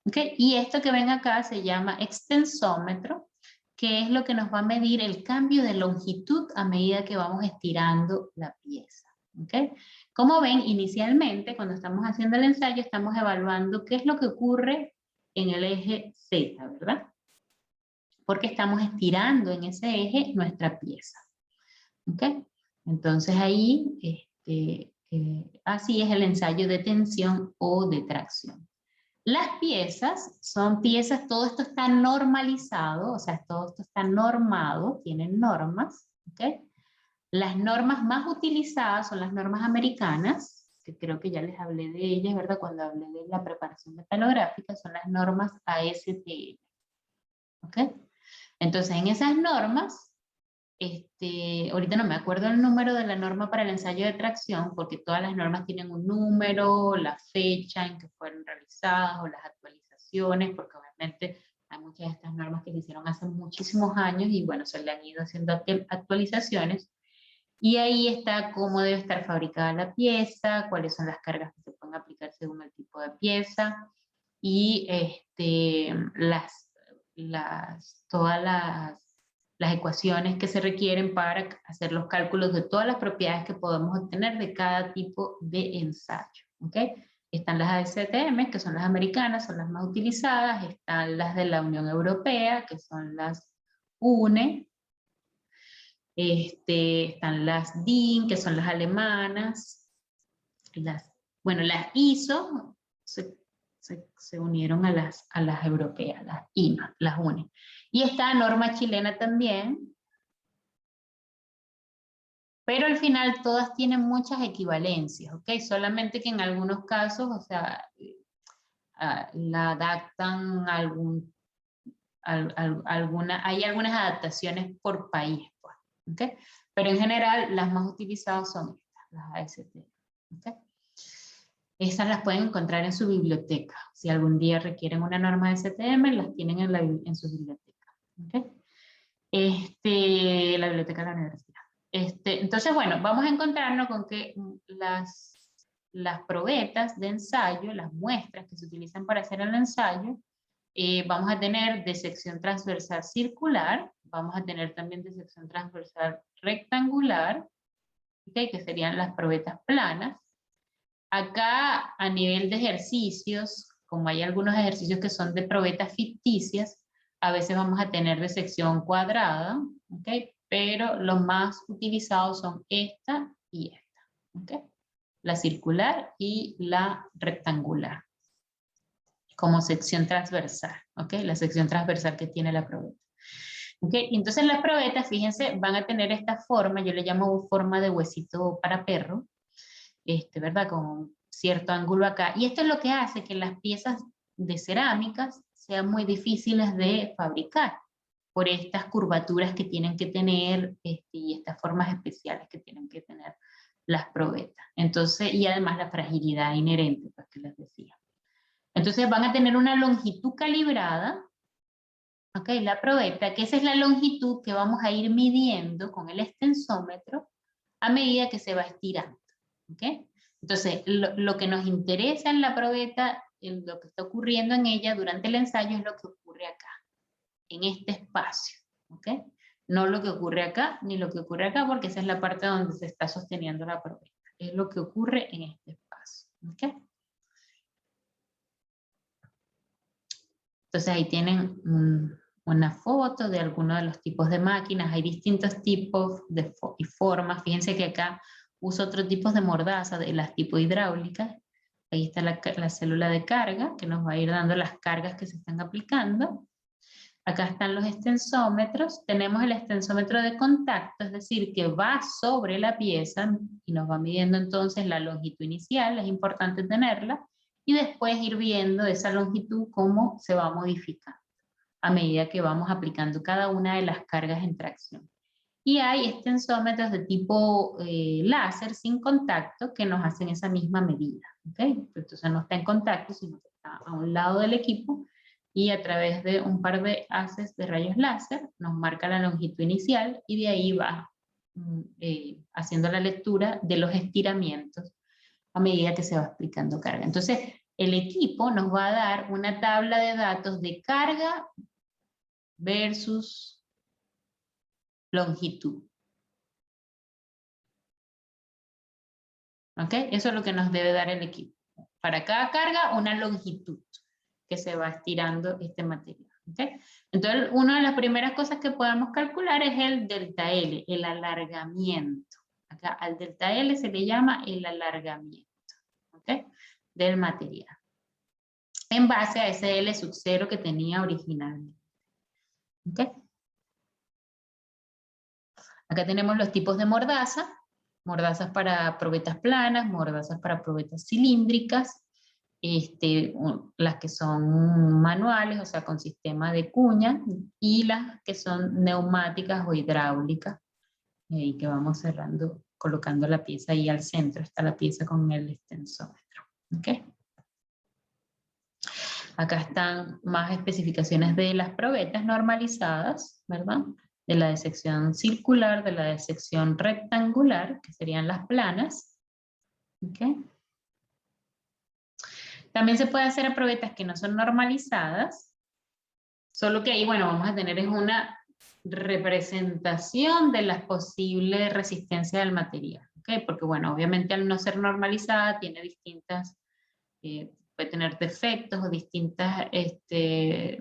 ¿Okay? Y esto que ven acá se llama extensómetro, que es lo que nos va a medir el cambio de longitud a medida que vamos estirando la pieza. ¿Okay? Como ven, inicialmente, cuando estamos haciendo el ensayo, estamos evaluando qué es lo que ocurre en el eje Z, ¿verdad? Porque estamos estirando en ese eje nuestra pieza. ¿Okay? Entonces ahí, así es el ensayo de tensión o de tracción. Las piezas son piezas, todo esto está normalizado, o sea, todo esto está normado, tienen normas. ¿Okay? Las normas más utilizadas son las normas americanas, que creo que ya les hablé de ellas, ¿verdad? Cuando hablé de la preparación metalográfica, son las normas ASTM. ¿Okay? Entonces, en esas normas, ahorita no me acuerdo el número de la norma para el ensayo de tracción, porque todas las normas tienen un número, la fecha en que fueron realizadas o las actualizaciones, porque obviamente hay muchas de estas normas que se hicieron hace muchísimos años y bueno, se le han ido haciendo actualizaciones. Y ahí está cómo debe estar fabricada la pieza, cuáles son las cargas que se pueden aplicar según el tipo de pieza y todas las ecuaciones que se requieren para hacer los cálculos de todas las propiedades que podemos obtener de cada tipo de ensayo. ¿Okay? Están las ASTM, que son las americanas, son las más utilizadas, están las de la Unión Europea, que son las UNE, están las DIN, que son las alemanas, las ISO se unieron a las europeas, las IMA, las UNE. Y está norma chilena también, pero al final todas tienen muchas equivalencias, ¿ok? Solamente que en algunos casos, o sea, la adaptan hay algunas adaptaciones por país, pues, ¿ok? Pero en general las más utilizadas son estas, las AST, ¿ok? Estas las pueden encontrar en su biblioteca. Si algún día requieren una norma de STM, las tienen en su biblioteca. ¿Okay? La biblioteca de la universidad. Entonces, bueno, vamos a encontrarnos con que las probetas de ensayo, las muestras que se utilizan para hacer el ensayo, vamos a tener de sección transversal circular, vamos a tener también de sección transversal rectangular, ¿okay? Que serían las probetas planas. Acá, a nivel de ejercicios, como hay algunos ejercicios que son de probetas ficticias, a veces vamos a tener de sección cuadrada, ¿okay? Pero los más utilizados son esta y esta, ¿okay? La circular y la rectangular, como sección transversal, ¿ok? La sección transversal que tiene la probeta. ¿Ok? Entonces las probetas, fíjense, van a tener esta forma, yo le llamo forma de huesito para perro, ¿verdad? Con cierto ángulo acá. Y esto es lo que hace que las piezas de cerámicas sean muy difíciles de fabricar, por estas curvaturas que tienen que tener y estas formas especiales que tienen que tener las probetas. Entonces, y además la fragilidad inherente, pues que les decía. Entonces van a tener una longitud calibrada, ok, la probeta, que esa es la longitud que vamos a ir midiendo con el extensómetro a medida que se va estirando, ok. Entonces, lo que nos interesa en la probeta, lo que está ocurriendo en ella durante el ensayo es lo que ocurre acá, en este espacio, ok. No lo que ocurre acá, ni lo que ocurre acá, porque esa es la parte donde se está sosteniendo la probeta. Es lo que ocurre en este espacio, ok. Entonces ahí tienen una foto de algunos de los tipos de máquinas. Hay distintos tipos y formas. Fíjense que acá uso otros tipos de mordaza, de las tipo hidráulicas. Ahí está la célula de carga, que nos va a ir dando las cargas que se están aplicando. Acá están los extensómetros. Tenemos el extensómetro de contacto, es decir, que va sobre la pieza y nos va midiendo entonces la longitud inicial, es importante tenerla, y después ir viendo esa longitud cómo se va modificando a medida que vamos aplicando cada una de las cargas en tracción. Y hay extensómetros de tipo láser sin contacto que nos hacen esa misma medida, ¿okay? Entonces no está en contacto, sino que está a un lado del equipo y a través de un par de haces de rayos láser nos marca la longitud inicial y de ahí va haciendo la lectura de los estiramientos a medida que se va aplicando carga. Entonces, el equipo nos va a dar una tabla de datos de carga versus longitud. ¿Ok? Eso es lo que nos debe dar el equipo. Para cada carga, una longitud que se va estirando este material. ¿Ok? Entonces, una de las primeras cosas que podemos calcular es el delta L, el alargamiento. Acá al delta L se le llama el alargamiento, ¿ok? Del material, en base a ese L sub 0 que tenía originalmente. ¿Okay? Acá tenemos los tipos de mordaza, mordazas para probetas planas, mordazas para probetas cilíndricas, las que son manuales, o sea, con sistema de cuña, y las que son neumáticas o hidráulicas, y que vamos cerrando, colocando la pieza ahí al centro, está la pieza con el extensómetro. ¿Okay? Acá están más especificaciones de las probetas normalizadas, ¿verdad? De la de sección circular, de la de sección rectangular, que serían las planas. ¿Okay? También se puede hacer a probetas que no son normalizadas, solo que ahí, bueno, vamos a tener es una representación de las posibles resistencias del material. ¿Okay? Porque, bueno, obviamente al no ser normalizada tiene distintas... puede tener defectos o distintas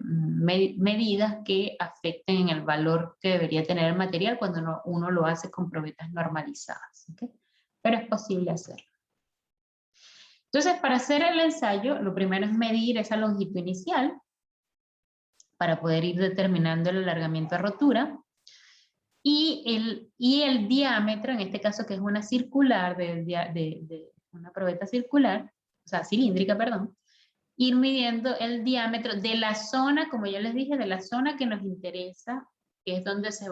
medidas que afecten en el valor que debería tener el material cuando uno lo hace con probetas normalizadas. ¿Okay? Pero es posible hacerlo. Entonces, para hacer el ensayo, lo primero es medir esa longitud inicial para poder ir determinando el alargamiento a rotura. Y el diámetro, en este caso que es una circular, de una probeta circular, o sea, cilíndrica, perdón, ir midiendo el diámetro de la zona, como ya les dije, de la zona que nos interesa, que es donde se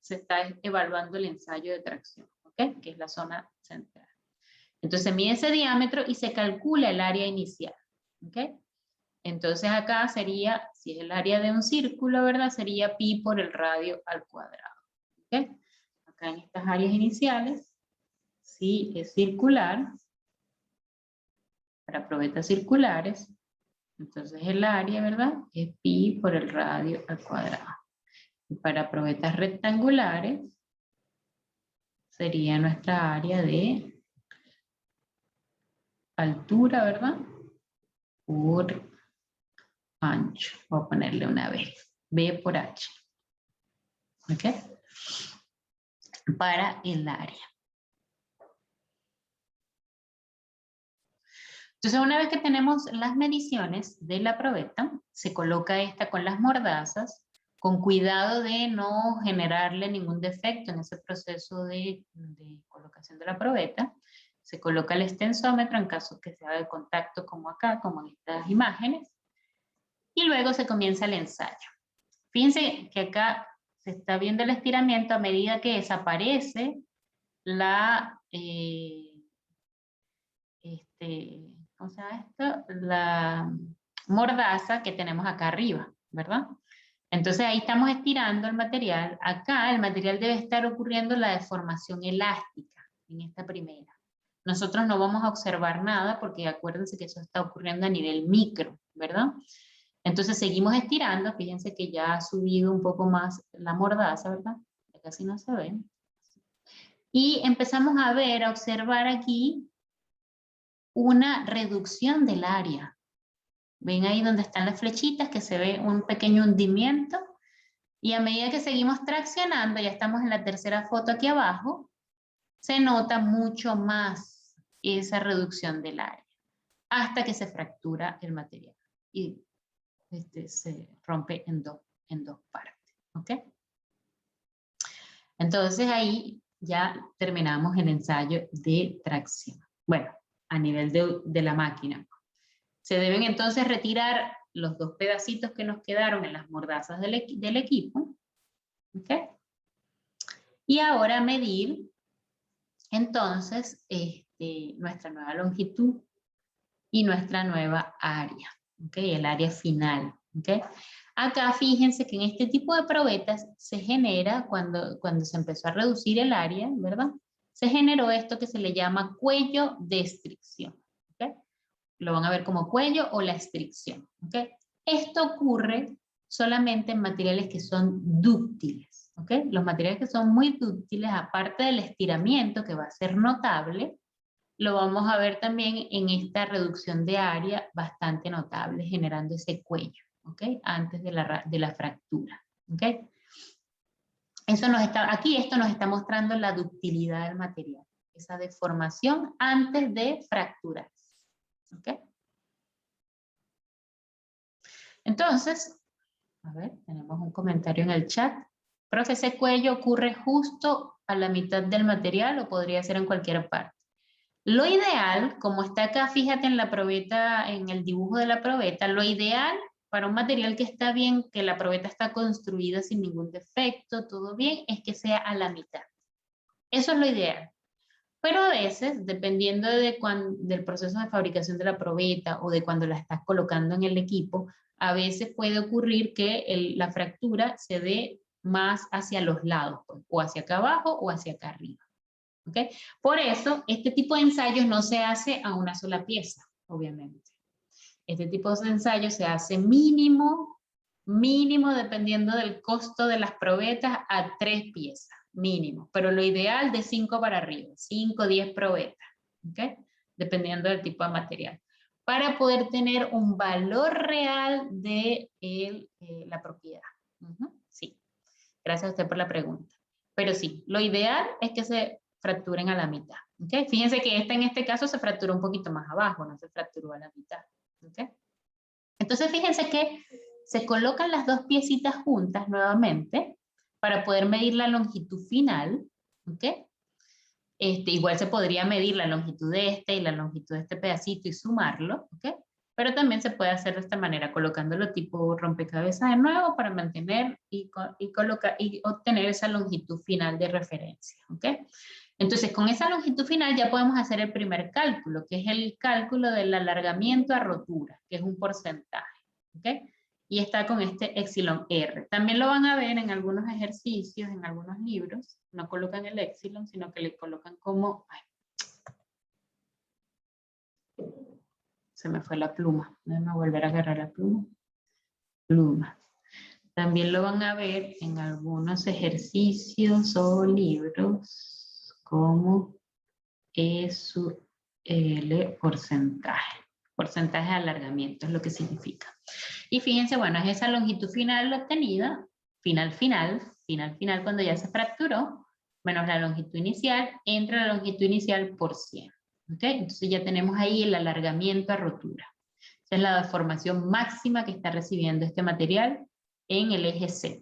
está evaluando el ensayo de tracción, ¿ok? Que es la zona central. Entonces se mide ese diámetro y se calcula el área inicial, ¿ok? Entonces acá sería, si es el área de un círculo, ¿verdad? Sería pi por el radio al cuadrado. ¿Ok? Acá en estas áreas iniciales, si es circular, para probetas circulares, entonces el área, ¿verdad? Es pi por el radio al cuadrado. Y para probetas rectangulares, sería nuestra área de altura, ¿verdad? Por ancho. Voy a ponerle una B. B por H. ¿Ok? Para el área. Entonces, una vez que tenemos las mediciones de la probeta, se coloca esta con las mordazas, con cuidado de no generarle ningún defecto en ese proceso de colocación de la probeta. Se coloca el extensómetro en caso que sea de contacto como acá, como en estas imágenes. Y luego se comienza el ensayo. Fíjense que acá se está viendo el estiramiento a medida que desaparece la... ¿cómo se llama esto? La mordaza que tenemos acá arriba, ¿verdad? Entonces ahí estamos estirando el material. Acá el material debe estar ocurriendo la deformación elástica en esta primera. Nosotros no vamos a observar nada porque acuérdense que eso está ocurriendo a nivel micro, ¿verdad? Entonces seguimos estirando. Fíjense que ya ha subido un poco más la mordaza, ¿verdad? Ya casi no se ve. Y empezamos a ver, a observar aquí una reducción del área. Ven ahí donde están las flechitas que se ve un pequeño hundimiento y a medida que seguimos traccionando, ya estamos en la tercera foto aquí abajo, se nota mucho más esa reducción del área hasta que se fractura el material y se rompe en dos partes. ¿Ok? Entonces ahí ya terminamos el ensayo de tracción. Bueno, a nivel de la máquina. Se deben entonces retirar los dos pedacitos que nos quedaron en las mordazas del equipo. ¿Okay? Y ahora medir entonces nuestra nueva longitud y nuestra nueva área. ¿Okay? El área final. ¿Okay? Acá fíjense que en este tipo de probetas se genera, cuando se empezó a reducir el área, ¿verdad? Se generó esto que se le llama cuello de estricción. ¿Okay? Lo van a ver como cuello o la estricción. ¿Okay? Esto ocurre solamente en materiales que son dúctiles. ¿Okay? Los materiales que son muy dúctiles, aparte del estiramiento que va a ser notable, lo vamos a ver también en esta reducción de área bastante notable, generando ese cuello, ¿okay? Antes de la fractura. ¿Okay? Aquí esto nos está mostrando la ductilidad del material, esa deformación antes de fracturar. ¿Okay? Entonces, a ver, tenemos un comentario en el chat. Profe, ese cuello ocurre justo a la mitad del material o podría ser en cualquier parte. Lo ideal, como está acá, fíjate en la probeta, en el dibujo de la probeta, lo ideal para un material que está bien, que la probeta está construida sin ningún defecto, todo bien, es que sea a la mitad. Eso es lo ideal. Pero a veces, dependiendo del proceso de fabricación de la probeta o de cuando la estás colocando en el equipo, a veces puede ocurrir que la fractura se dé más hacia los lados, pues, o hacia acá abajo o hacia acá arriba. ¿Okay? Por eso, este tipo de ensayos no se hace a una sola pieza, obviamente. Este tipo de ensayos se hace mínimo, dependiendo del costo de las probetas, a 3 piezas, mínimo. Pero lo ideal de 5 para arriba, 5 o 10 probetas, ¿okay? Dependiendo del tipo de material. Para poder tener un valor real de la propiedad. Sí, gracias a usted por la pregunta. Pero sí, lo ideal es que se fracturen a la mitad. ¿Okay? Fíjense que en este caso se fracturó un poquito más abajo, no se fracturó a la mitad. ¿Okay? Entonces fíjense que se colocan las dos piecitas juntas nuevamente para poder medir la longitud final. ¿Okay? Igual se podría medir la longitud de este y la longitud de este pedacito y sumarlo. ¿Okay? Pero también se puede hacer de esta manera, colocándolo tipo rompecabezas de nuevo para mantener y obtener esa longitud final de referencia. ¿Okay? Entonces, con esa longitud final ya podemos hacer el primer cálculo, que es el cálculo del alargamiento a rotura, que es un porcentaje. ¿ok? Y está con este epsilon R. También lo van a ver en algunos ejercicios, en algunos libros. No colocan el epsilon, sino que le colocan como... Ay, se me fue la pluma. Déjame volver a agarrar la pluma. Pluma. También lo van a ver en algunos ejercicios o libros como SL porcentaje. Porcentaje de alargamiento es lo que significa. Y fíjense, bueno, es esa longitud final obtenida, final, cuando ya se fracturó, menos la longitud inicial, entre la longitud inicial por 100. ¿Ok? Entonces ya tenemos ahí el alargamiento a rotura. Esa es la deformación máxima que está recibiendo este material en el eje Z.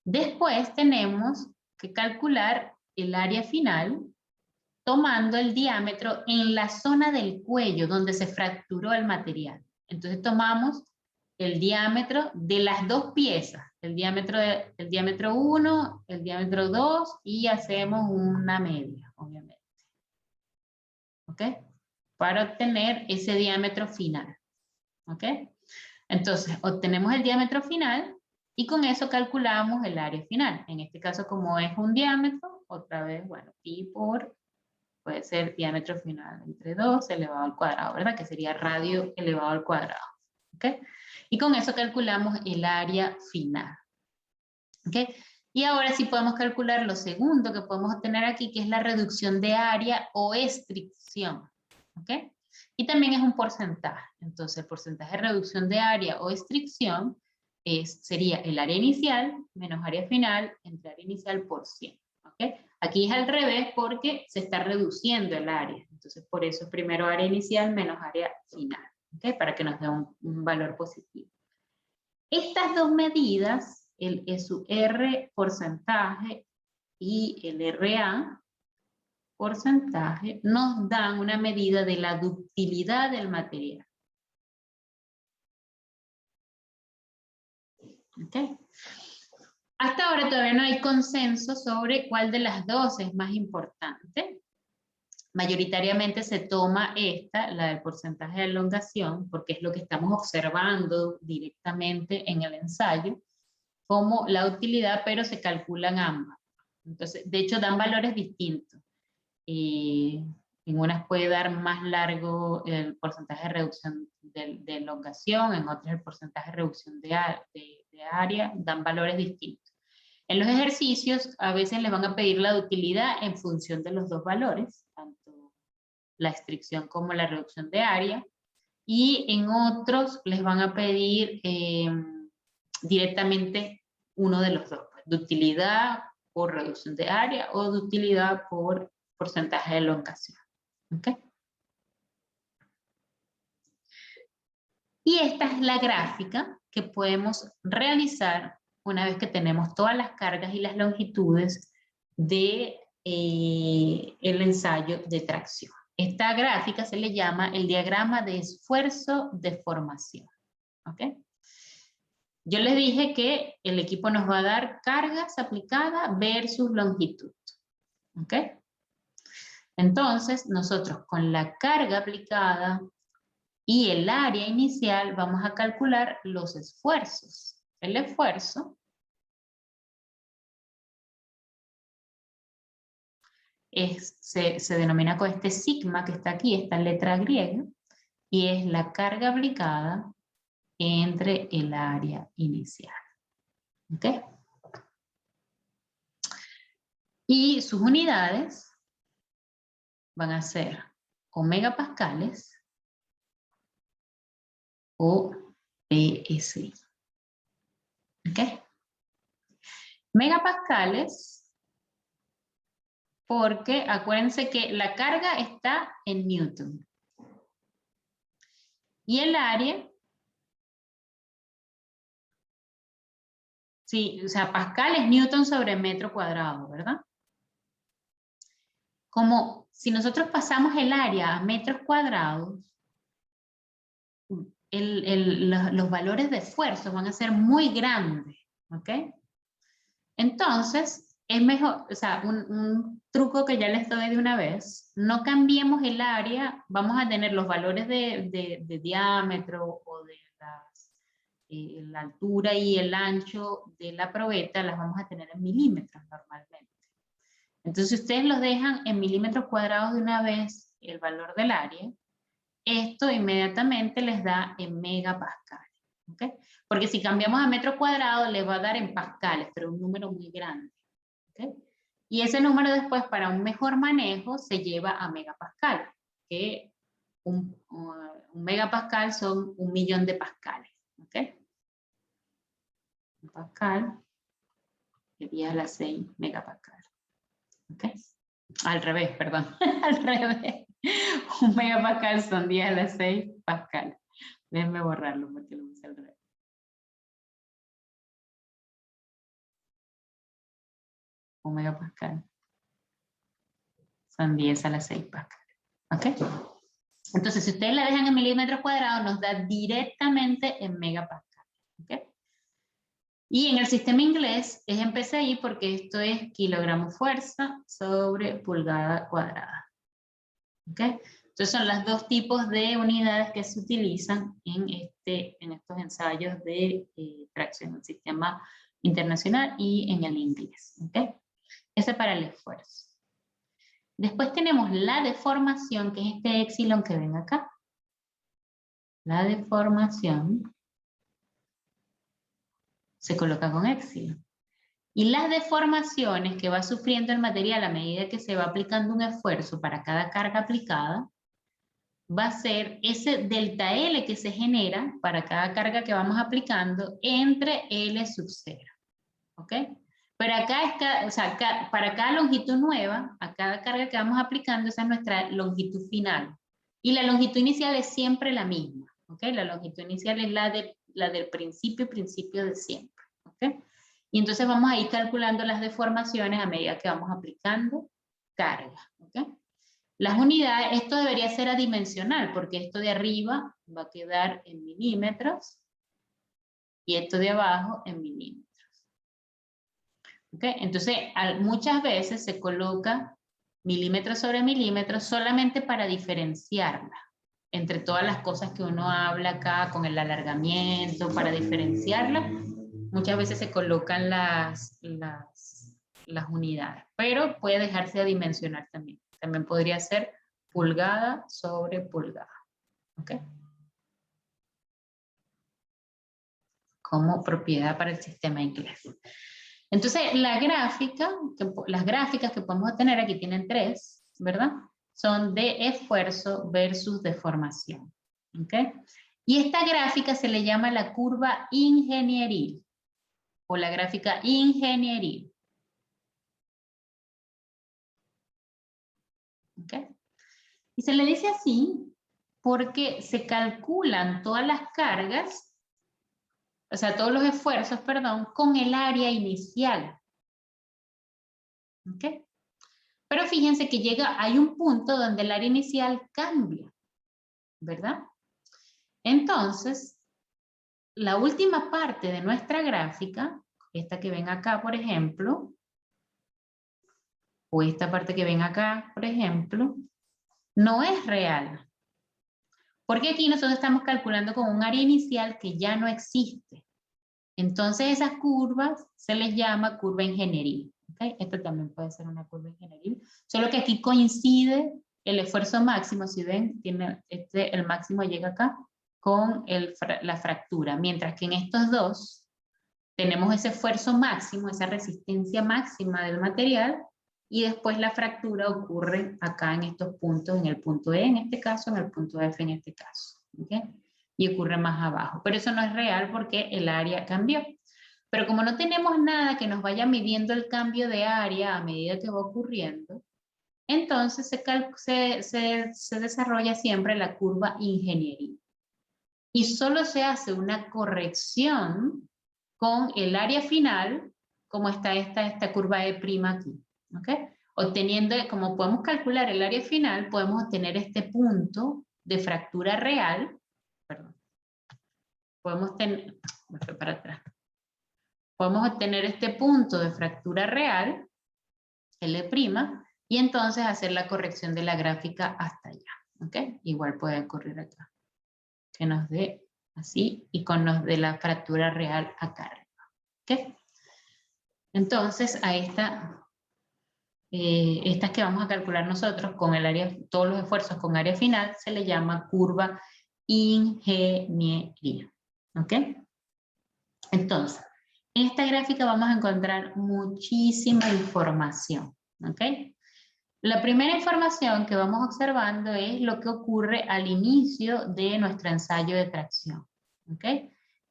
Después tenemos que calcular el área final tomando el diámetro en la zona del cuello donde se fracturó el material. Entonces tomamos el diámetro de las dos piezas, el diámetro 1, el diámetro 2 y hacemos una media, obviamente. ¿Ok? Para obtener ese diámetro final. ¿Ok? Entonces, obtenemos el diámetro final y con eso calculamos el área final. En este caso, como es un diámetro, otra vez, bueno, pi por, puede ser diámetro final entre 2 elevado al cuadrado, ¿verdad? Que sería radio elevado al cuadrado. ¿Ok? Y con eso calculamos el área final. ¿Ok? Y ahora sí podemos calcular lo segundo que podemos obtener aquí, que es la reducción de área o estricción. ¿Ok? Y también es un porcentaje. Entonces, el porcentaje de reducción de área o estricción sería el área inicial menos área final entre área inicial por 100. ¿Ok? Aquí es al revés porque se está reduciendo el área. Entonces, por eso es primero área inicial menos área final. ¿Ok? Para que nos dé un valor positivo. Estas dos medidas, el SUR porcentaje y el RA porcentaje, nos dan una medida de la ductilidad del material. ¿Okay? Hasta ahora todavía no hay consenso sobre cuál de las dos es más importante. Mayoritariamente se toma esta, la del porcentaje de elongación, porque es lo que estamos observando directamente en el ensayo, como la utilidad, pero se calculan ambas. Entonces, de hecho, dan valores distintos. En unas puede dar más largo el porcentaje de reducción de elongación, en otras el porcentaje de reducción de área, dan valores distintos. En los ejercicios a veces les van a pedir la utilidad en función de los dos valores, tanto la estricción como la reducción de área, y en otros les van a pedir directamente uno de los dos, de utilidad por reducción de área o de utilidad por porcentaje de elongación. ¿Okay? Y esta es la gráfica que podemos realizar una vez que tenemos todas las cargas y las longitudes de el ensayo de tracción. Esta gráfica se le llama el diagrama de esfuerzo de formación. ¿Okay? Yo les dije que el equipo nos va a dar cargas aplicadas versus longitud. ¿Ok? Entonces, nosotros con la carga aplicada y el área inicial vamos a calcular los esfuerzos. El esfuerzo se denomina con este sigma que está aquí, esta letra griega, y es la carga aplicada entre el área inicial. ¿Ok? Y sus unidades van a ser o megapascales o PSI. ¿Ok? Megapascales, porque acuérdense que la carga está en Newton. Y el área, sí, o sea, pascal es Newton sobre metro cuadrado, ¿verdad? Como si nosotros pasamos el área a metros cuadrados, los valores de esfuerzo van a ser muy grandes, ¿ok? Entonces, es mejor, o sea, un truco que ya les doy de una vez, no cambiemos el área, vamos a tener los valores de diámetro o de la altura y el ancho de la probeta, las vamos a tener en milímetros normalmente. Entonces, si ustedes los dejan en milímetros cuadrados de una vez el valor del área, esto inmediatamente les da en megapascales, ¿ok? Porque si cambiamos a metro cuadrado, les va a dar en pascales, pero un número muy grande, ¿ok? Y ese número después, para un mejor manejo, se lleva a megapascal, que un megapascal son 1.000.000 de pascales, ¿ok? Un pascal de 10 a la 6 megapascal, ¿ok? Al revés, perdón, al revés. Un megapascal son 10 a la 6 pascal. Déjenme borrarlo porque lo puse al revés. Un megapascal son 10 a la 6 pascal. ¿Ok? Entonces, si ustedes la dejan en milímetros cuadrados, nos da directamente en megapascal. ¿Ok? Y en el sistema inglés es en PSI porque esto es kilogramo fuerza sobre pulgada cuadrada. ¿Ok? Entonces son los dos tipos de unidades que se utilizan en estos ensayos de tracción del sistema internacional y en el inglés. ¿Ok? Ese para el esfuerzo. Después tenemos la deformación, que es este épsilon que ven acá. La deformación se coloca con épsilon. Y las deformaciones que va sufriendo el material a medida que se va aplicando un esfuerzo para cada carga aplicada, va a ser ese delta L que se genera para cada carga que vamos aplicando entre L sub 0. ¿Ok? Pero acá, para cada longitud nueva, a cada carga que vamos aplicando, esa es nuestra longitud final. Y la longitud inicial es siempre la misma. ¿Ok? La longitud inicial es la del principio de siempre. ¿Ok? Y entonces vamos a ir calculando las deformaciones a medida que vamos aplicando carga. ¿Ok? Las unidades, esto debería ser adimensional, porque esto de arriba va a quedar en milímetros y esto de abajo en milímetros. ¿Okay? Entonces, muchas veces se coloca milímetros sobre milímetros solamente para diferenciarla entre todas las cosas que uno habla acá con el alargamiento, para diferenciarla. Muchas veces se colocan las unidades, pero puede dejarse adimensionar también. También podría ser pulgada sobre pulgada. ¿Ok? Como propiedad para el sistema inglés. Entonces, las gráficas que podemos tener aquí tienen tres, ¿verdad? Son de esfuerzo versus deformación. ¿Ok? Y esta gráfica se le llama la curva ingenieril o la gráfica ingenieril. ¿Ok? Y se le dice así porque se calculan todas las cargas, o sea, todos los esfuerzos, perdón, con el área inicial. ¿Ok? Pero fíjense que hay un punto donde el área inicial cambia, ¿verdad? Entonces, la última parte de nuestra gráfica, esta que ven acá, por ejemplo, o esta parte que ven acá, por ejemplo, no es real. Porque aquí nosotros estamos calculando con un área inicial que ya no existe. Entonces esas curvas se les llama curva ingenieril. ¿Okay? Esto también puede ser una curva ingenieril. Solo que aquí coincide el esfuerzo máximo, si ven, el máximo llega acá con la fractura. Mientras que en estos dos tenemos ese esfuerzo máximo, esa resistencia máxima del material, y después la fractura ocurre acá en estos puntos, en el punto E en este caso, en el punto F en este caso. ¿Okay? Y ocurre más abajo. Pero eso no es real porque el área cambió. Pero como no tenemos nada que nos vaya midiendo el cambio de área a medida que va ocurriendo, entonces se desarrolla siempre la curva ingenieril. Y solo se hace una corrección con el área final, como está esta curva E' aquí. ¿Okay? Obteniendo, como podemos calcular el área final, podemos obtener este punto de fractura real. Perdón. Podemos tener, me fui para atrás. Podemos obtener este punto de fractura real L', y entonces hacer la corrección de la gráfica hasta allá. ¿Ok? Igual puede ocurrir acá. Que nos dé así y con nos dé la fractura real acá arriba. ¿Ok? Entonces, a estas que vamos a calcular nosotros con el área, todos los esfuerzos con área final, se le llama curva ingeniería. ¿Ok? Entonces, en esta gráfica vamos a encontrar muchísima información. ¿Ok? La primera información que vamos observando es lo que ocurre al inicio de nuestro ensayo de tracción. ¿Ok?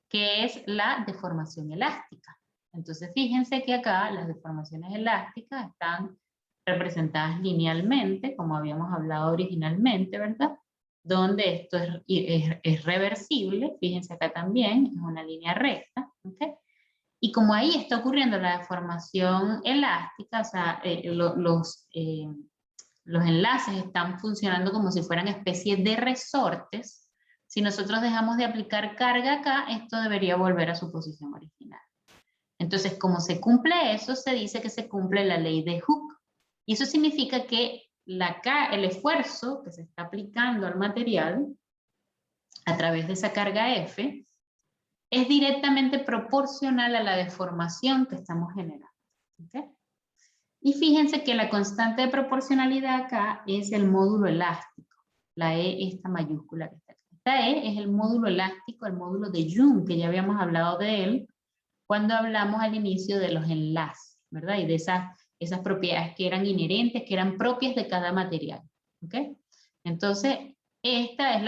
Que es la deformación elástica. Entonces, fíjense que acá las deformaciones elásticas están representadas linealmente, como habíamos hablado originalmente, ¿verdad? Donde esto es reversible, fíjense acá también, es una línea recta, ¿ok? Y como ahí está ocurriendo la deformación elástica, o sea, los enlaces están funcionando como si fueran especies de resortes, si nosotros dejamos de aplicar carga acá, esto debería volver a su posición original. Entonces, como se cumple eso, se dice que se cumple la ley de Hooke. Y eso significa que el esfuerzo que se está aplicando al material a través de esa carga F es directamente proporcional a la deformación que estamos generando. ¿Okay? Y fíjense que la constante de proporcionalidad acá es el módulo elástico. La E, esta mayúscula que está acá. Esta E es el módulo elástico, el módulo de Young, que ya habíamos hablado de él cuando hablamos al inicio de los enlaces, ¿verdad? Y de esas propiedades que eran inherentes, que eran propias de cada material. ¿Ok? Entonces, esta es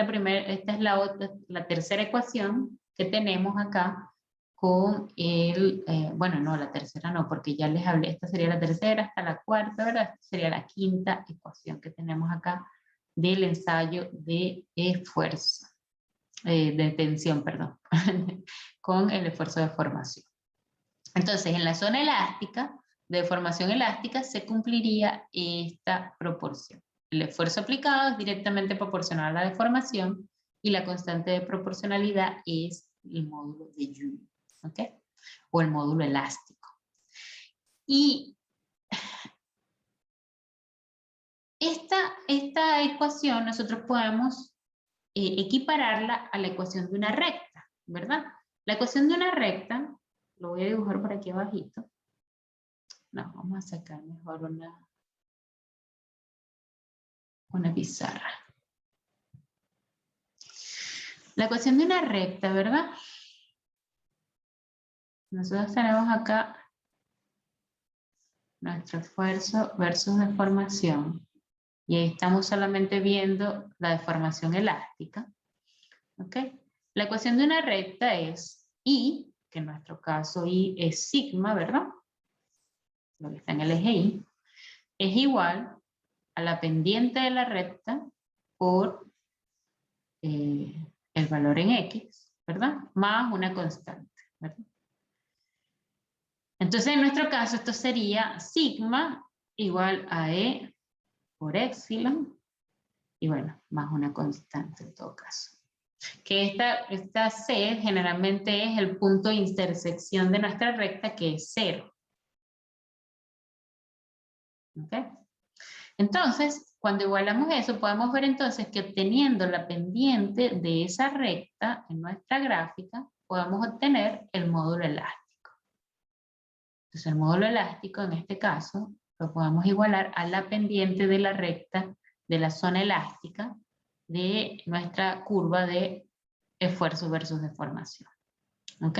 la tercera ecuación que tenemos acá con bueno, no, la tercera no, porque ya les hablé, esta sería la tercera hasta la cuarta, ¿verdad? Esta sería la quinta ecuación que tenemos acá del ensayo de esfuerzo, de tensión, perdón, con el esfuerzo de formación. Entonces, en la zona elástica, de deformación elástica, se cumpliría esta proporción. El esfuerzo aplicado es directamente proporcional a la deformación y la constante de proporcionalidad es el módulo de Young, ¿ok? O el módulo elástico. Y esta ecuación nosotros podemos equipararla a la ecuación de una recta, ¿verdad? La ecuación de una recta, lo voy a dibujar por aquí abajito. No, vamos a sacar mejor una pizarra. La ecuación de una recta, ¿verdad? Nosotros tenemos acá nuestro esfuerzo versus deformación. Y ahí estamos solamente viendo la deformación elástica. ¿Ok? La ecuación de una recta es I, que en nuestro caso I es sigma, ¿verdad? Lo que está en el eje Y, es igual a la pendiente de la recta por el valor en X, ¿verdad? Más una constante, ¿verdad? Entonces, en nuestro caso, esto sería sigma igual a E por epsilon, y bueno, más una constante en todo caso. Que esta C generalmente es el punto de intersección de nuestra recta, que es 0. ¿Ok? Entonces, cuando igualamos eso, podemos ver entonces que obteniendo la pendiente de esa recta en nuestra gráfica, podemos obtener el módulo elástico. Entonces, el módulo elástico, en este caso, lo podemos igualar a la pendiente de la recta de la zona elástica de nuestra curva de esfuerzo versus deformación. ¿Ok?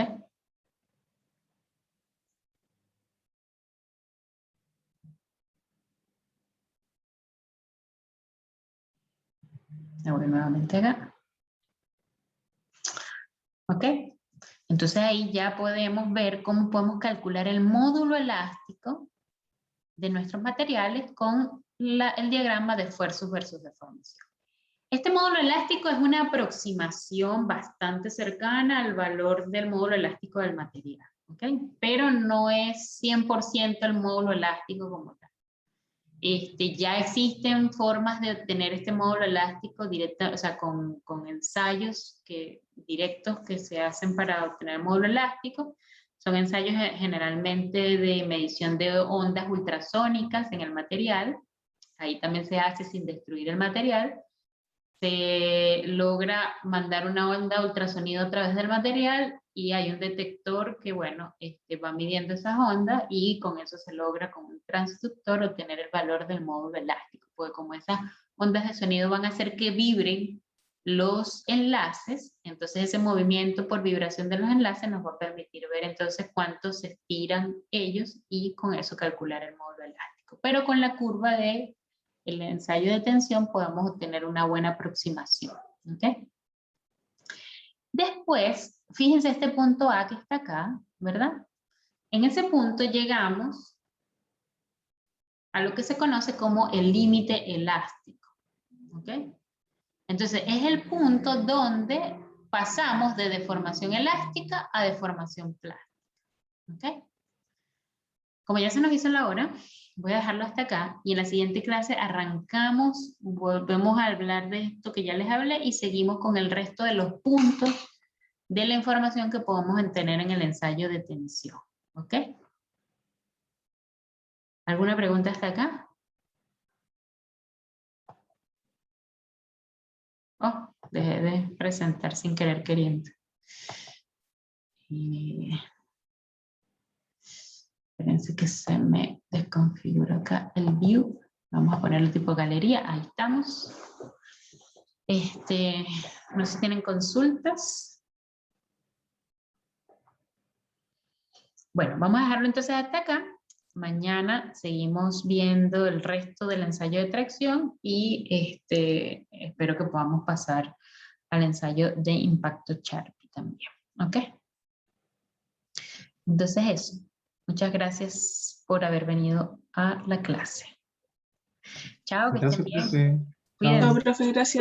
Me voy nuevamente acá. ¿Ok? Entonces ahí ya podemos ver cómo podemos calcular el módulo elástico de nuestros materiales con el diagrama de esfuerzos versus deformación. Este módulo elástico es una aproximación bastante cercana al valor del módulo elástico del material, ¿ok? Pero no es 100% el módulo elástico como tal. Ya existen formas de obtener este módulo elástico directo, o sea, con ensayos directos que se hacen para obtener el módulo elástico. Son ensayos generalmente de medición de ondas ultrasónicas en el material. Ahí también se hace sin destruir el material. Se logra mandar una onda ultrasonido a través del material y hay un detector que, bueno, va midiendo esas ondas y con eso se logra con un transductor obtener el valor del módulo elástico, porque como esas ondas de sonido van a hacer que vibren los enlaces, entonces ese movimiento por vibración de los enlaces nos va a permitir ver entonces cuánto se estiran ellos y con eso calcular el módulo elástico. Pero con la curva de el ensayo de tensión podemos obtener una buena aproximación. ¿Okay? Después, fíjense este punto A que está acá, ¿verdad? En ese punto llegamos a lo que se conoce como el límite elástico. ¿Okay? Entonces, es el punto donde pasamos de deformación elástica a deformación plástica. ¿Okay? Como ya se nos hizo la hora, voy a dejarlo hasta acá y en la siguiente clase arrancamos, volvemos a hablar de esto que ya les hablé y seguimos con el resto de los puntos de la información que podemos tener en el ensayo de tensión. ¿Ok? ¿Alguna pregunta hasta acá? Oh, dejé de presentar sin querer queriendo. Espérense que se me desconfigura acá el view. Vamos a ponerle tipo galería. Ahí estamos. No sé si tienen consultas. Bueno, vamos a dejarlo entonces hasta acá. Mañana seguimos viendo el resto del ensayo de tracción y espero que podamos pasar al ensayo de impacto Charpy también. ¿Ok? Entonces eso. Muchas gracias por haber venido a la clase. Chao, que estén bien. Gracias, profe. Cuídense. Chao, profe, gracias.